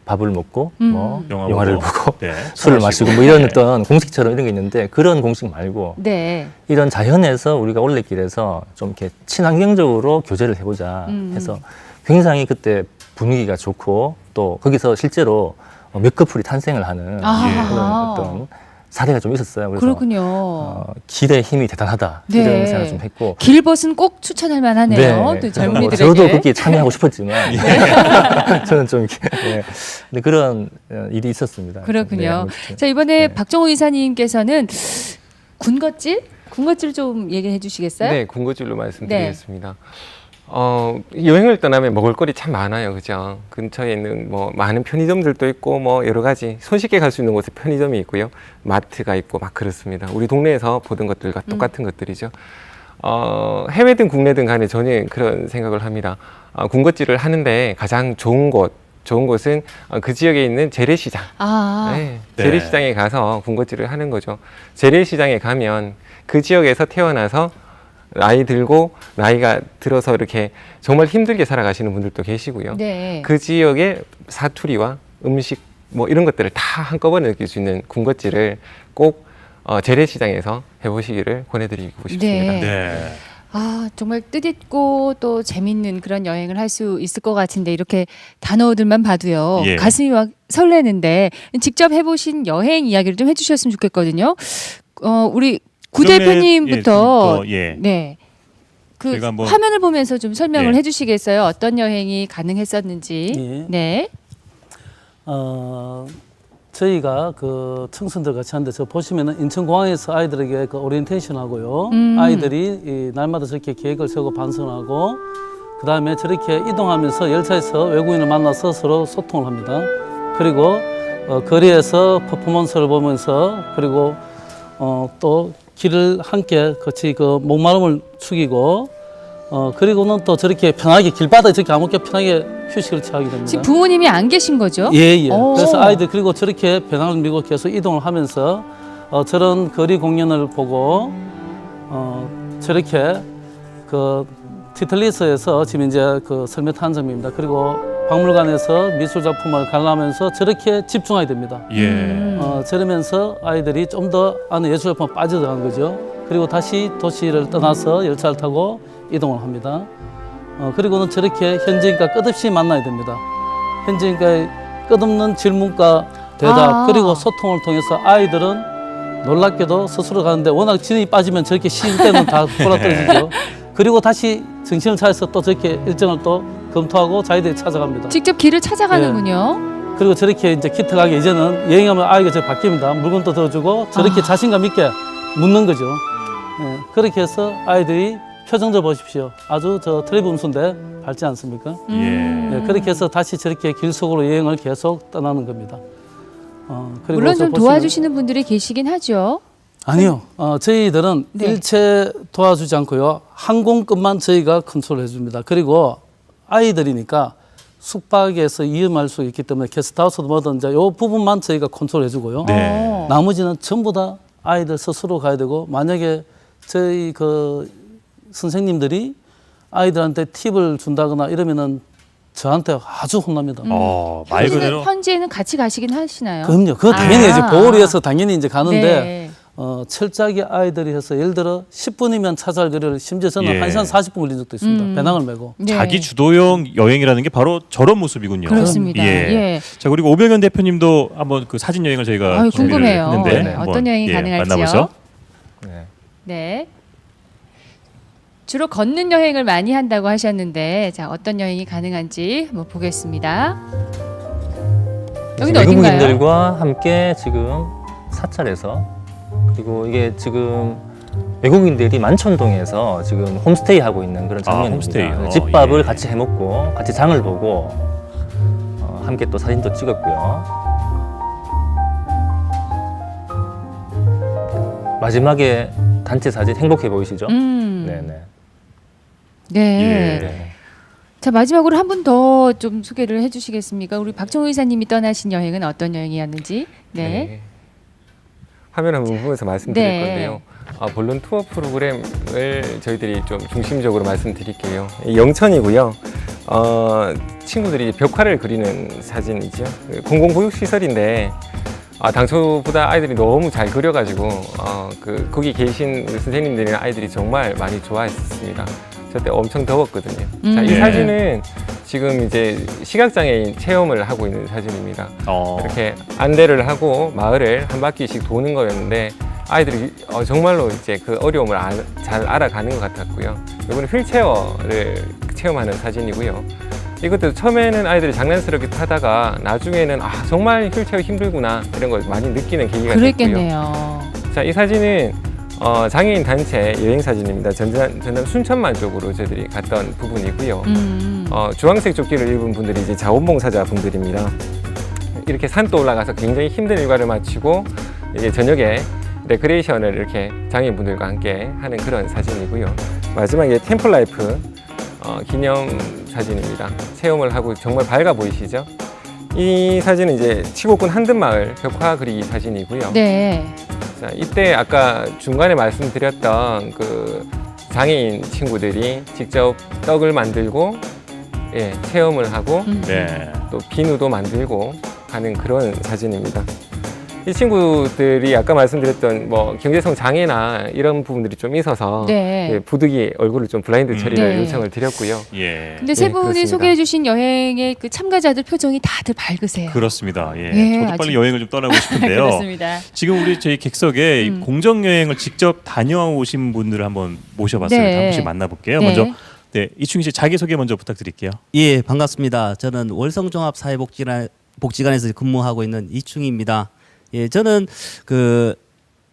Speaker 5: 밥을 먹고 뭐
Speaker 1: 영화
Speaker 5: 영화를
Speaker 1: 보고,
Speaker 5: 보고
Speaker 1: 네,
Speaker 5: 술을 마시고 뭐 이런
Speaker 1: 네.
Speaker 5: 어떤 공식처럼 이런 게 있는데 그런 공식 말고
Speaker 2: 네.
Speaker 5: 이런 자연에서 우리가 올레길에서 좀 이렇게 친환경적으로 교제를 해보자 해서 굉장히 그때 분위기가 좋고 또 거기서 실제로 몇 커플이 탄생을 하는
Speaker 2: 아.
Speaker 5: 그런 어떤 사례가 좀 있었어요. 그래서
Speaker 2: 그렇군요.
Speaker 5: 길의 힘이 대단하다
Speaker 2: 네.
Speaker 5: 이런 생각을 좀 했고
Speaker 2: 길벗은 꼭 추천할 만하네요. 또 젊은이들에게.
Speaker 5: 저도 거기에 참여하고 싶었지만 저는 좀 이렇게 근데 그런 일이 있었습니다.
Speaker 2: 그렇군요.
Speaker 5: 네, 아무튼.
Speaker 2: 자 이번에
Speaker 5: 네.
Speaker 2: 박정호 이사님께서는 군것질? 군것질 좀 얘기해 주시겠어요?
Speaker 6: 네, 군것질로 말씀드리겠습니다. 여행을 떠나면 먹을거리 참 많아요, 그죠? 근처에 있는 뭐 많은 편의점들도 있고 뭐 여러 가지 손쉽게 갈 수 있는 곳에 편의점이 있고요, 마트가 있고 막 그렇습니다. 우리 동네에서 보던 것들과 똑같은 것들이죠. 해외든 국내든 간에 저는 그런 생각을 합니다. 군것질을 하는데 가장 좋은 곳은 그 지역에 있는 재래시장.
Speaker 2: 아,
Speaker 6: 네,
Speaker 1: 네.
Speaker 6: 재래시장에 가서 군것질을 하는 거죠. 재래시장에 가면 그 지역에서 태어나서 나이 들고 나이가 들어서 이렇게 정말 힘들게 살아가시는 분들도 계시고요.
Speaker 2: 네.
Speaker 6: 그 지역의 사투리와 음식 뭐 이런 것들을 다 한꺼번에 느낄 수 있는 군것질을 꼭 재래시장에서 해보시기를 권해드리고 싶습니다.
Speaker 2: 네.
Speaker 1: 네.
Speaker 2: 아, 정말 뜻있고 또 재밌는 그런 여행을 할 수 있을 것 같은데 이렇게 단어들만 봐도요.
Speaker 1: 예.
Speaker 2: 가슴이 막 설레는데 직접 해보신 여행 이야기를 좀 해주셨으면 좋겠거든요. 우리 구
Speaker 1: 그러면,
Speaker 2: 대표님부터
Speaker 1: 예.
Speaker 2: 네. 그
Speaker 1: 제가 한번-
Speaker 2: 화면을 보면서 좀 설명을
Speaker 1: 예.
Speaker 2: 해주시겠어요? 어떤 여행이 가능했었는지.
Speaker 4: 예.
Speaker 2: 네.
Speaker 4: 저희가 그 청소년들 같이 하는데 저 보시면은 인천공항에서 아이들에게 그 오리엔테이션 하고요.
Speaker 2: 음.
Speaker 4: 아이들이 이 날마다 저렇게 계획을 세우고 반성하고 그 다음에 저렇게 이동하면서 열차에서 외국인을 만나서 서로 소통을 합니다. 그리고 거리에서 퍼포먼스를 보면서 그리고 또 길을 함께 같이 그 목마름을 죽이고 그리고는 또 저렇게 편하게 길바닥에 저렇게 아무렇게 편하게 휴식을 취하게 됩니다.
Speaker 2: 지금 부모님이 안 계신 거죠?
Speaker 4: 예.
Speaker 2: 오.
Speaker 4: 그래서 아이들 그리고 저렇게 배낭을 밀고 계속 이동을 하면서 저런 거리 공연을 보고 저렇게 그 티틀리스에서 지금 이제 그 설명 탄점입니다. 그리고 박물관에서 미술 작품을 관람하면서 저렇게 집중하게 됩니다.
Speaker 1: 예.
Speaker 4: 저러면서 아이들이 좀 더 안에 예술 작품에 빠져들어간 거죠. 그리고 다시 도시를 떠나서 열차를 타고 이동을 합니다. 그리고는 저렇게 현지인과 끝없이 만나야 됩니다. 현지인과의 끝없는 질문과 대답 그리고 소통을 통해서 아이들은 놀랍게도 스스로 가는데 워낙 진이 빠지면 저렇게 쉬는 때는 다 돌아떨어지죠. 그리고 다시 정신을 차려서 또 저렇게 일정을 또 검토하고 자기들이 찾아갑니다.
Speaker 2: 직접 길을 찾아가는군요.
Speaker 4: 그리고 저렇게 이제 기특하게 이제는 여행하면 아이가 저 바뀝니다. 물건도 더 주고 저렇게 자신감 있게 묻는 거죠. 예, 그렇게 해서 아이들이 표정들 보십시오. 아주 저 트래블 운수인데 밝지 않습니까?
Speaker 1: 예.
Speaker 4: 예, 그렇게 해서 다시 저렇게 길 속으로 여행을 계속 떠나는 겁니다. 그리고
Speaker 2: 물론
Speaker 4: 저
Speaker 2: 좀
Speaker 4: 보시면-
Speaker 2: 도와주시는 분들이 계시긴 하죠.
Speaker 4: 아니요. 저희들은
Speaker 2: 네.
Speaker 4: 일체 도와주지 않고요. 항공권만 저희가 컨트롤해 줍니다. 그리고 아이들이니까 숙박에서 위험할 수 있기 때문에 게스트하우스도 뭐든 이제 요 부분만 저희가 컨트롤해 주고요.
Speaker 1: 네.
Speaker 4: 나머지는 전부 다 아이들 스스로 가야 되고 만약에 저희 그 선생님들이 아이들한테 팁을 준다거나 이러면은 저한테 아주 혼납니다.
Speaker 1: 말 그대로
Speaker 2: 현지에는 같이 가시긴 하시나요?
Speaker 4: 그럼요. 그거 당연히 이제 보호를 위해서 당연히 이제 가는데
Speaker 2: 네.
Speaker 4: 철저하게 아이들이 해서 예를 들어 10분이면 찾아갈 거리를 심지어 저는
Speaker 1: 예.
Speaker 4: 1시간 40분 걸린 적도 있습니다. 배낭을 메고.
Speaker 2: 네.
Speaker 1: 자기 주도형 여행이라는 게 바로 저런 모습이군요.
Speaker 2: 그렇습니다.
Speaker 1: 예.
Speaker 2: 예.
Speaker 1: 자 그리고 오병현 대표님도 한번 그 사진 여행을 저희가
Speaker 2: 아유,
Speaker 1: 준비를
Speaker 2: 궁금해요.
Speaker 1: 했는데
Speaker 2: 네.
Speaker 1: 한번,
Speaker 2: 어떤 여행이 가능할지요?
Speaker 1: 만나보죠.
Speaker 5: 네.
Speaker 2: 네. 주로 걷는 여행을 많이 한다고 하셨는데 자 어떤 여행이 가능한지 한번 보겠습니다. 여기는 어딘가요?
Speaker 5: 외국인들과 함께 지금 사찰에서 그리고 이게 지금 외국인들이 만천동에서 지금 홈스테이 하고 있는 그런 장면입니다.
Speaker 1: 홈스테이.
Speaker 5: 집밥을
Speaker 1: 예.
Speaker 5: 같이 해먹고 같이 장을 보고 함께 또 사진도 찍었고요. 마지막에 단체 사진 행복해 보이시죠? 네네.
Speaker 2: 네.
Speaker 1: 예.
Speaker 5: 네.
Speaker 2: 자 마지막으로 한 분 더 좀 소개를 해주시겠습니까? 우리 박종호 의사님이 떠나신 여행은 어떤 여행이었는지. 네.
Speaker 6: 화면 한번 보면서 말씀드릴
Speaker 2: 네.
Speaker 6: 건데요. 본론 투어 프로그램을 저희들이 좀 중심적으로 말씀드릴게요. 이 영천이고요. 친구들이 벽화를 그리는 사진이죠. 공공보육시설인데 당초보다 아이들이 너무 잘 그려가지고 거기 계신 선생님들이나 아이들이 정말 많이 좋아했습니다. 저때 엄청 더웠거든요. 자, 이
Speaker 1: 예.
Speaker 6: 사진은 지금 이제 시각장애인 체험을 하고 있는 사진입니다. 이렇게 안내를 하고 마을을 한 바퀴씩 도는 거였는데 아이들이 정말로 이제 그 어려움을 잘 알아가는 것 같았고요. 이번에 휠체어를 체험하는 사진이고요. 이것도 처음에는 아이들이 장난스럽게 타다가 나중에는 정말 휠체어 힘들구나 이런 걸 많이 느끼는 계기가 됐고요.
Speaker 2: 그랬겠네요.
Speaker 6: 자, 이 사진은 장애인 단체 여행 사진입니다. 전남 순천만 쪽으로 저희들이 갔던 부분이고요. 주황색 조끼를 입은 분들이 이제 자원봉사자 분들입니다. 이렇게 산도 올라가서 굉장히 힘든 일과를 마치고 이제 저녁에 레크레이션을 이렇게 장애인분들과 함께 하는 그런 사진이고요. 마지막에 템플라이프 기념 사진입니다. 체험을 하고 정말 밝아 보이시죠? 이 사진은 이제 치곡군 한든마을 벽화 그리기 사진이고요.
Speaker 2: 네.
Speaker 6: 자, 이때 아까 중간에 말씀드렸던 그 장애인 친구들이 직접 떡을 만들고 체험을 하고
Speaker 1: 네.
Speaker 6: 또 비누도 만들고 하는 그런 사진입니다. 이 친구들이 아까 말씀드렸던 뭐 경제성 장애나 이런 부분들이 좀 있어서
Speaker 2: 네.
Speaker 6: 부득이 얼굴을 좀 블라인드 처리를
Speaker 2: 네.
Speaker 6: 요청을 드렸고요.
Speaker 1: 예.
Speaker 2: 근데 세 분이
Speaker 6: 그렇습니다.
Speaker 2: 소개해주신 여행의 그 참가자들 표정이 다들 밝으세요.
Speaker 1: 그렇습니다. 예.
Speaker 2: 예,
Speaker 1: 저도 빨리 여행을 좀 떠나고 싶은데요.
Speaker 2: 그렇습니다.
Speaker 1: 지금 우리 저희 객석에 이 공정 여행을 직접 다녀오신 분들을 한번 모셔봤어요.
Speaker 2: 네.
Speaker 1: 한 분씩 만나볼게요.
Speaker 2: 네.
Speaker 1: 먼저 이충희 씨 자기 소개 먼저 부탁드릴게요.
Speaker 7: 예, 반갑습니다. 저는 월성종합사회복지관에서 근무하고 있는 이충희입니다. 예, 저는 그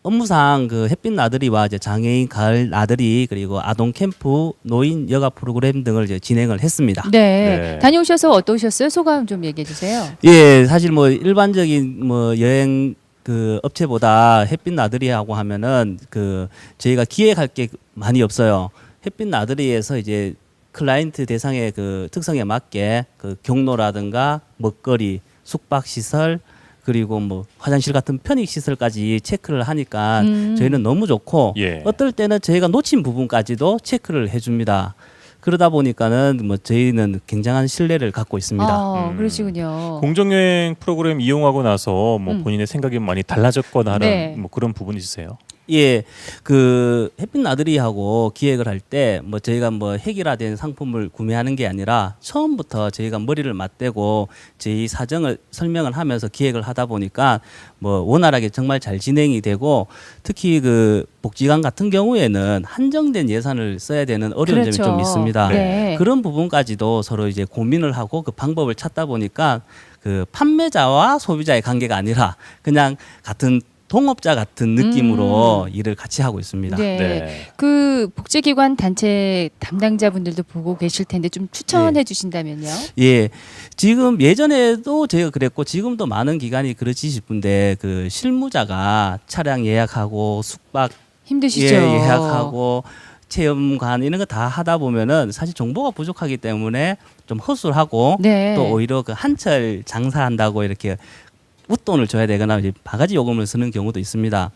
Speaker 7: 업무상 그 햇빛 나들이와 이제 장애인 가을 나들이 그리고 아동 캠프, 노인 여가 프로그램 등을 이제 진행을 했습니다.
Speaker 2: 네.
Speaker 1: 네.
Speaker 2: 다녀오셔서 어떠셨어요? 소감 좀 얘기해 주세요.
Speaker 7: 예, 사실 뭐 일반적인 뭐 여행 그 업체보다 햇빛 나들이하고 하면은 그 저희가 기획할 게 많이 없어요. 햇빛 나들이에서 이제 클라이언트 대상의 그 특성에 맞게 그 경로라든가 먹거리, 숙박 시설 그리고 뭐 화장실 같은 편익 시설까지 체크를 하니까 저희는 너무 좋고
Speaker 1: 예.
Speaker 7: 어떨 때는 저희가 놓친 부분까지도 체크를 해줍니다. 그러다 보니까는 뭐 저희는 굉장한 신뢰를 갖고 있습니다.
Speaker 2: 그러시군요.
Speaker 1: 공정 여행 프로그램 이용하고 나서 뭐 본인의 생각이 많이 달라졌거나 하는
Speaker 2: 네.
Speaker 1: 뭐 그런 부분이 있으세요?
Speaker 7: 예, 그 햇빛 나들이하고 기획을 할 때 뭐 저희가 뭐 획일화된 상품을 구매하는 게 아니라 처음부터 저희가 머리를 맞대고 저희 사정을 설명을 하면서 기획을 하다 보니까 뭐 원활하게 정말 잘 진행이 되고 특히 그 복지관 같은 경우에는 한정된 예산을 써야 되는 어려운
Speaker 2: 그렇죠.
Speaker 7: 점이 좀 있습니다.
Speaker 2: 네.
Speaker 7: 그런 부분까지도 서로 이제 고민을 하고 그 방법을 찾다 보니까 그 판매자와 소비자의 관계가 아니라 그냥 같은 동업자 같은 느낌으로 일을 같이 하고 있습니다.
Speaker 2: 네.
Speaker 1: 네.
Speaker 2: 그 복지기관 단체 담당자분들도 보고 계실 텐데 좀 추천해 주신다면요.
Speaker 7: 예, 지금 예전에도 저희가 그랬고 지금도 많은 기관이 그러지 싶은데 그 실무자가 차량 예약하고 숙박
Speaker 2: 힘드시죠?
Speaker 7: 예약하고 체험관 이런 거 다 하다 보면은 사실 정보가 부족하기 때문에 좀 허술하고
Speaker 2: 네.
Speaker 7: 또 오히려 그 한철 장사한다고 이렇게 웃돈을 줘야 되거나 이제 바가지 요금을 쓰는 경우도 있습니다.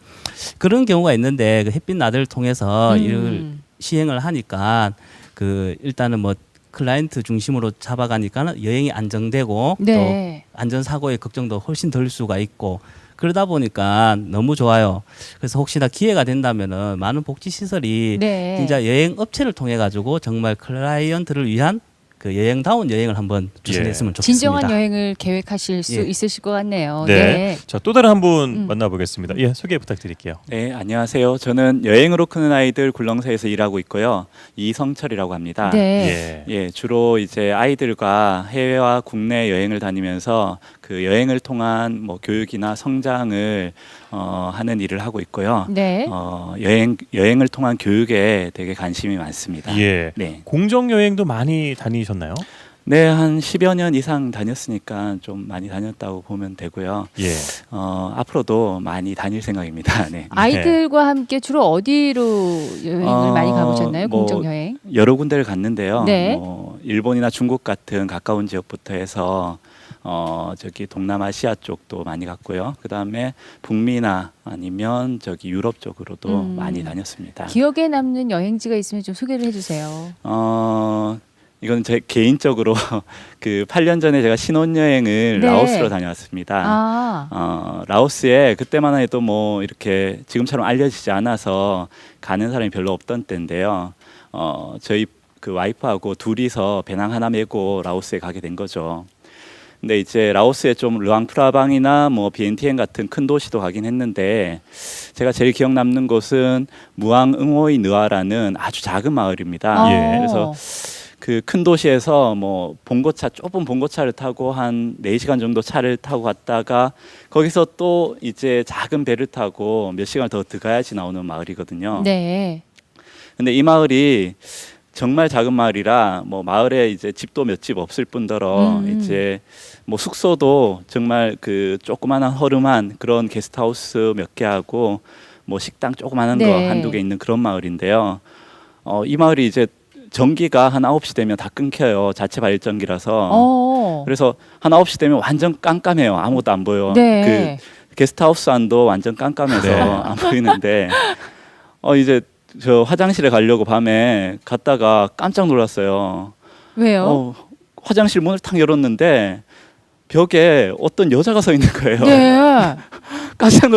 Speaker 7: 그런 경우가 있는데 그 햇빛 나들을 통해서 이를 시행을 하니까 그 일단은 뭐 클라이언트 중심으로 잡아가니까 여행이 안정되고
Speaker 2: 네.
Speaker 7: 또 안전사고의 걱정도 훨씬 덜 수가 있고 그러다 보니까 너무 좋아요. 그래서 혹시나 기회가 된다면은 많은 복지 시설이
Speaker 2: 네.
Speaker 7: 진짜 여행 업체를 통해 가지고 정말 클라이언트를 위한 그 여행다운 여행을 한번 추진했으면 좋겠습니다.
Speaker 2: 진정한 여행을 계획하실 수
Speaker 7: 예.
Speaker 2: 있으실 것 같네요.
Speaker 1: 네. 자, 또 다른 한 분 만나보겠습니다. 예, 소개 부탁드릴게요.
Speaker 8: 네, 안녕하세요. 저는 여행으로 크는 아이들 굴렁쇠에서 일하고 있고요. 이성철이라고 합니다.
Speaker 2: 네.
Speaker 1: 예.
Speaker 8: 주로 이제 아이들과 해외와 국내 여행을 다니면서 그 여행을 통한 뭐 교육이나 성장을 하는 일을 하고 있고요.
Speaker 2: 네.
Speaker 8: 여행을 통한 교육에 되게 관심이 많습니다.
Speaker 1: 예.
Speaker 8: 네.
Speaker 1: 공정 여행도 많이 다니셨나요?
Speaker 8: 네, 한 10여 년 이상 다녔으니까 좀 많이 다녔다고 보면 되고요.
Speaker 1: 예.
Speaker 8: 앞으로도 많이 다닐 생각입니다. 네.
Speaker 2: 아이들과 함께 주로 어디로 여행을 많이 가보셨나요?
Speaker 8: 뭐
Speaker 2: 공정 여행?
Speaker 8: 여러 군데를 갔는데요.
Speaker 2: 네.
Speaker 8: 뭐 일본이나 중국 같은 가까운 지역부터 해서 저기 동남아시아 쪽도 많이 갔고요. 그다음에 북미나 아니면 저기 유럽 쪽으로도 많이 다녔습니다.
Speaker 2: 기억에 남는 여행지가 있으면 좀 소개를 해주세요.
Speaker 8: 이건 제 개인적으로 그 8년 전에 제가 신혼여행을
Speaker 2: 네.
Speaker 8: 라오스로 다녀왔습니다. 라오스에 그때만 해도 뭐 이렇게 지금처럼 알려지지 않아서 가는 사람이 별로 없던 때인데요. 저희 그 와이프하고 둘이서 배낭 하나 메고 라오스에 가게 된 거죠. 근데 이제 라오스에 좀 르앙프라방이나 뭐 비엔티엔 같은 큰 도시도 가긴 했는데 제가 제일 기억 남는 곳은 무앙응호이 느아라는 아주 작은 마을입니다.
Speaker 1: 예.
Speaker 8: 그래서 그 큰 도시에서 뭐 봉고차 좁은 봉고차를 타고 한 4시간 정도 차를 타고 갔다가 거기서 또 이제 작은 배를 타고 몇 시간 더 들어가야지 나오는 마을이거든요.
Speaker 2: 네.
Speaker 8: 근데 이 마을이 정말 작은 마을이라 뭐 마을에 이제 집도 몇 집 없을 뿐더러 이제 뭐 숙소도 정말 그 조그마한 허름한 그런 게스트하우스 몇 개 하고 뭐 식당 조그마한 거
Speaker 2: 네.
Speaker 8: 한두 개 있는 그런 마을인데요. 이 마을이 이제 전기가 한 9시 되면 다 끊겨요. 자체 발전기라서. 그래서 한 9시 되면 완전 깜깜해요. 아무것도 안 보여.
Speaker 2: 네.
Speaker 8: 그 게스트하우스 안도 완전 깜깜해서
Speaker 1: 네.
Speaker 8: 안 보이는데 이제 저 화장실에 가려고 밤에 갔다가 깜짝 놀랐어요.
Speaker 2: 왜요?
Speaker 8: 화장실 문을 탁 열었는데 벽에 어떤 여자가 서 있는 거예요.
Speaker 2: 네.
Speaker 8: 깜짝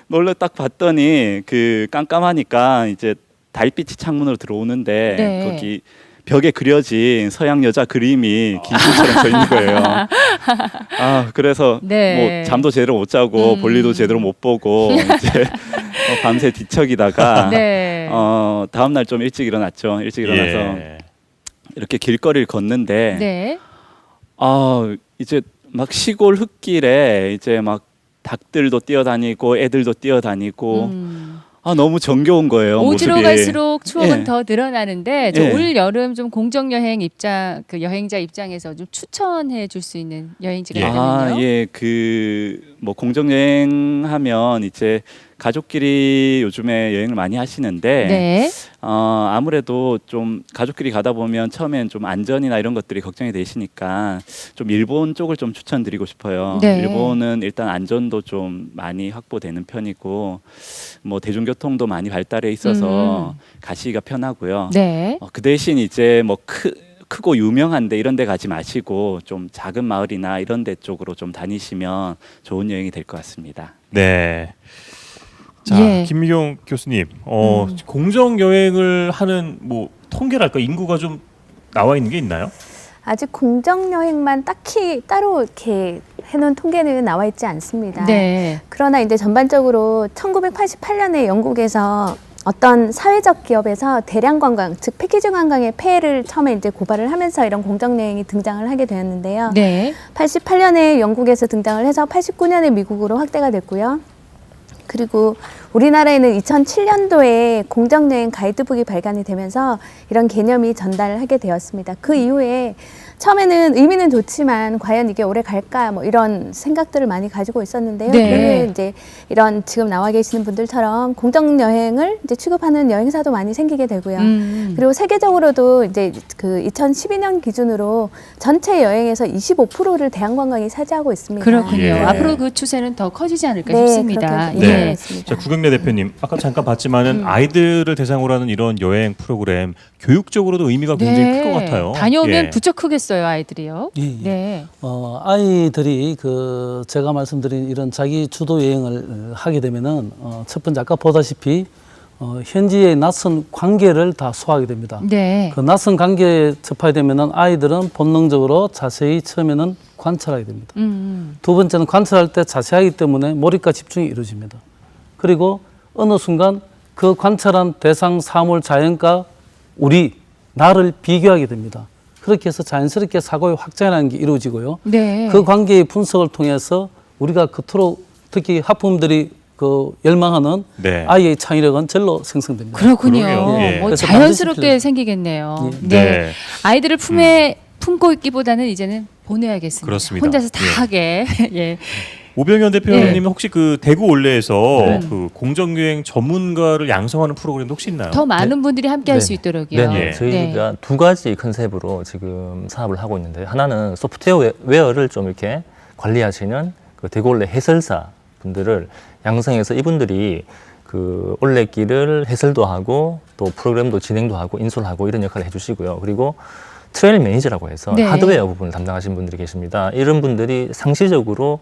Speaker 8: 놀라 딱 봤더니 그 깜깜하니까 이제 달빛이 창문으로 들어오는데
Speaker 2: 네.
Speaker 8: 거기 벽에 그려진 서양 여자 그림이 기술처럼 서 있는 거예요. 그래서
Speaker 2: 네.
Speaker 8: 뭐 잠도 제대로 못 자고 볼일도 제대로 못 보고 이제 밤새 뒤척이다가
Speaker 2: 네.
Speaker 8: 다음 날 좀 일찍 일어났죠. 일찍 일어나서
Speaker 1: 예.
Speaker 8: 이렇게 길거리를 걷는데
Speaker 2: 네.
Speaker 8: 이제 막 시골 흙길에 이제 막 닭들도 뛰어다니고 애들도 뛰어다니고 너무 정겨운 거예요.
Speaker 2: 오지로
Speaker 8: 모습이.
Speaker 2: 갈수록 추억은
Speaker 8: 예.
Speaker 2: 더 늘어나는데
Speaker 8: 예.
Speaker 2: 올 여름 좀 공정 여행 입장 그 여행자 입장에서 좀 추천해 줄 수 있는 여행지가 있다면요.
Speaker 8: 예, 그 뭐 공정 여행하면 이제 가족끼리 요즘에 여행을 많이 하시는데
Speaker 2: 네.
Speaker 8: 아무래도 좀 가족끼리 가다 보면 처음엔 좀 안전이나 이런 것들이 걱정이 되시니까 좀 일본 쪽을 좀 추천드리고 싶어요.
Speaker 2: 네.
Speaker 8: 일본은 일단 안전도 좀 많이 확보되는 편이고 뭐 대중교통도 많이 발달해 있어서 가시기가 편하고요.
Speaker 2: 네.
Speaker 8: 그 대신 이제 뭐 크고 유명한데 이런 데 가지 마시고 좀 작은 마을이나 이런 데 쪽으로 좀 다니시면 좋은 여행이 될 것 같습니다.
Speaker 1: 네. 자,
Speaker 2: 예.
Speaker 1: 김미경 교수님, 공정 여행을 하는 뭐 통계랄까 인구가 좀 나와 있는 게 있나요?
Speaker 3: 아직 공정 여행만 딱히 따로 이렇게 해놓은 통계는 나와 있지 않습니다.
Speaker 2: 네.
Speaker 3: 그러나 이제 전반적으로 1988년에 영국에서 어떤 사회적 기업에서 대량 관광, 즉 패키지 관광의 폐해를 처음에 이제 고발을 하면서 이런 공정 여행이 등장을 하게 되었는데요.
Speaker 2: 네.
Speaker 3: 88년에 영국에서 등장을 해서 89년에 미국으로 확대가 됐고요. 그리고 우리나라에는 2007년도에 공정여행 가이드북이 발간이 되면서 이런 개념이 전달하게 되었습니다. 그 이후에 처음에는 의미는 좋지만 과연 이게 오래 갈까 뭐 이런 생각들을 많이 가지고 있었는데요.
Speaker 2: 네.
Speaker 3: 그러면 이제 이런 지금 나와 계시는 분들처럼 공정 여행을 이제 취급하는 여행사도 많이 생기게 되고요. 그리고 세계적으로도 이제 그 2012년 기준으로 전체 여행에서 25%를 대한관광이 차지하고 있습니다.
Speaker 2: 그렇군요.
Speaker 1: 예.
Speaker 2: 앞으로 그 추세는 더 커지지 않을까
Speaker 3: 네,
Speaker 2: 싶습니다.
Speaker 3: 그렇게
Speaker 2: 예.
Speaker 3: 있습니다.
Speaker 1: 자, 구경래 대표님, 아까 잠깐 봤지만은 아이들을 대상으로 하는 이런 여행 프로그램 교육적으로도 의미가 굉장히 클 것 같아요.
Speaker 2: 다녀오면
Speaker 1: 예.
Speaker 2: 부쩍 크겠어요, 아이들이요.
Speaker 4: 예, 예.
Speaker 2: 네.
Speaker 4: 아이들이 그 제가 말씀드린 이런 자기 주도 여행을 하게 되면은 첫 번째 아까 보다시피 현지의 낯선 관계를 다 소화하게 됩니다.
Speaker 2: 네.
Speaker 4: 그 낯선 관계에 접하게 되면은 아이들은 본능적으로 자세히 처음에는 관찰하게 됩니다. 두 번째는 관찰할 때 자세하기 때문에 몰입과 집중이 이루어집니다. 그리고 어느 순간 그 관찰한 대상, 사물, 자연과 나를 비교하게 됩니다. 그렇게 해서 자연스럽게 사고의 확장이라는 게 이루어지고요.
Speaker 2: 네.
Speaker 4: 그 관계의 분석을 통해서 우리가 그토록 특히 학부모들이 그 열망하는
Speaker 1: 네.
Speaker 4: 아이의 창의력은 절로 생성됩니다.
Speaker 2: 그렇군요.
Speaker 1: 그러게요. 예.
Speaker 2: 뭐
Speaker 4: 그래서
Speaker 2: 자연스럽게
Speaker 4: 반드시
Speaker 2: 생기겠네요.
Speaker 4: 예.
Speaker 2: 네. 아이들을 품에 품고 있기보다는 이제는 보내야겠습니다.
Speaker 1: 그렇습니다.
Speaker 2: 혼자서 다
Speaker 1: 예.
Speaker 2: 하게. 예.
Speaker 1: 오병현 대표님 혹시 그 대구 올레에서
Speaker 2: 네.
Speaker 1: 그 공정여행 전문가를 양성하는 프로그램도 혹시 있나요?
Speaker 2: 더 많은 분들이 함께 할 수 있도록요.
Speaker 5: 네,
Speaker 1: 예.
Speaker 5: 저희가 두 가지 컨셉으로 지금 사업을 하고 있는데 하나는 소프트웨어를 좀 이렇게 관리하시는 그 대구 올레 해설사 분들을 양성해서 이분들이 그 올레길을 해설도 하고 또 프로그램도 진행도 하고 인솔 하고 이런 역할을 해주시고요. 그리고 트레일 매니저라고 해서
Speaker 2: 네.
Speaker 5: 하드웨어 부분을 담당하신 분들이 계십니다. 이런 분들이 상시적으로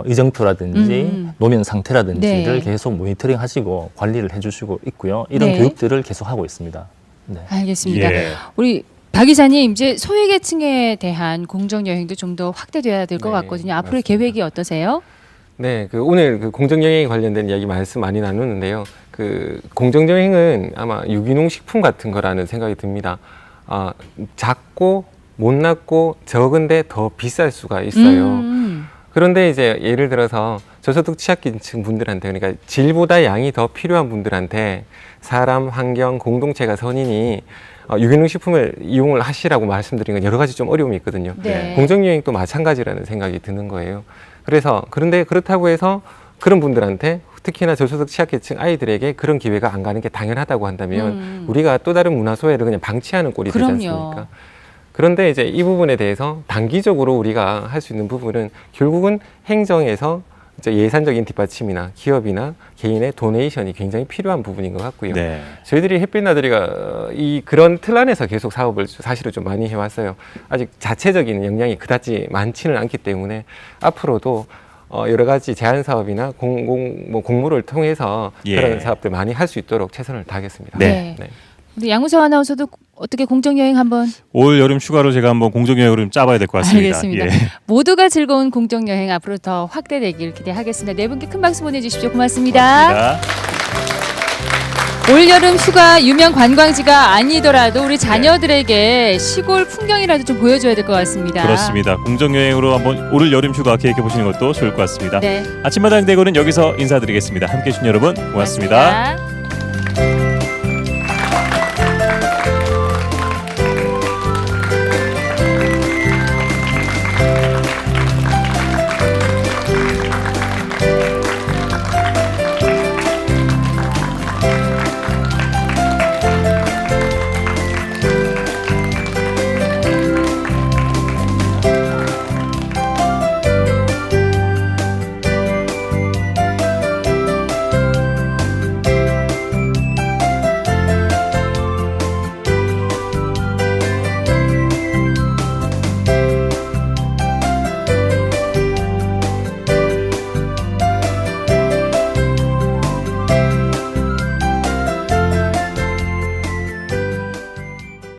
Speaker 5: 이정표라든지 노면 상태라든지를
Speaker 2: 네.
Speaker 5: 계속 모니터링 하시고 관리를 해주시고 있고요. 이런
Speaker 2: 네.
Speaker 5: 교육들을 계속 하고 있습니다. 네.
Speaker 2: 알겠습니다.
Speaker 1: 예.
Speaker 2: 우리 박 이사님 이제 소외계층에 대한 공정 여행도 좀 더 확대돼야 될 것
Speaker 6: 네,
Speaker 2: 같거든요. 앞으로의
Speaker 6: 맞습니다.
Speaker 2: 계획이 어떠세요?
Speaker 6: 네, 그 오늘 그 공정여행에 관련된 이야기 말씀 많이 나누는데요. 그 공정여행은 아마 유기농 식품 같은 거라는 생각이 듭니다. 작고 못났고 적은데 더 비쌀 수가 있어요. 그런데 이제 예를 들어서 저소득 취약계층 분들한테 그러니까 질보다 양이 더 필요한 분들한테 사람, 환경, 공동체가 선이니 유기농 식품을 이용을 하시라고 말씀드린 건 여러 가지 좀 어려움이 있거든요.
Speaker 2: 네.
Speaker 6: 공정여행도 마찬가지라는 생각이 드는 거예요. 그래서 그런데 그렇다고 해서 그런 분들한테 특히나 저소득 취약계층 아이들에게 그런 기회가 안 가는 게 당연하다고 한다면 우리가 또 다른 문화 소외를 그냥 방치하는 꼴이 되지
Speaker 2: 그럼요.
Speaker 6: 않습니까? 그런데 이제 이 부분에 대해서 단기적으로 우리가 할 수 있는 부분은 결국은 행정에서 이제 예산적인 뒷받침이나 기업이나 개인의 도네이션이 굉장히 필요한 부분인 것 같고요.
Speaker 1: 네.
Speaker 6: 저희들이 햇빛 나들이가 그런 틀 안에서 계속 사업을 사실은 좀 많이 해왔어요. 아직 자체적인 역량이 그다지 많지는 않기 때문에 앞으로도 여러 가지 제안 사업이나 공모를 통해서
Speaker 1: 예.
Speaker 6: 그런 사업들 많이 할 수 있도록 최선을 다하겠습니다.
Speaker 1: 네.
Speaker 2: 네. 우리 양우석 아나운서도 어떻게 공정 여행 한번
Speaker 1: 올 여름 휴가로 제가 한번 공정여행을 좀 짜봐야 될 것 같습니다.
Speaker 2: 알겠습니다.
Speaker 1: 예.
Speaker 2: 모두가 즐거운 공정 여행 앞으로 더 확대되길 기대하겠습니다. 네 분께 큰 박수 보내주십시오. 고맙습니다.
Speaker 1: 고맙습니다.
Speaker 2: 올여름 휴가 유명 관광지가 아니더라도 우리 자녀들에게 시골 풍경이라도 좀 보여줘야 될 것 같습니다.
Speaker 1: 그렇습니다. 공정여행으로 한번 올 여름 휴가 계획해 보시는 것도 좋을 것 같습니다.
Speaker 2: 네.
Speaker 1: 아침마당 대구는 여기서 인사드리겠습니다. 함께해 주신 여러분 고맙습니다.
Speaker 2: 고맙습니다.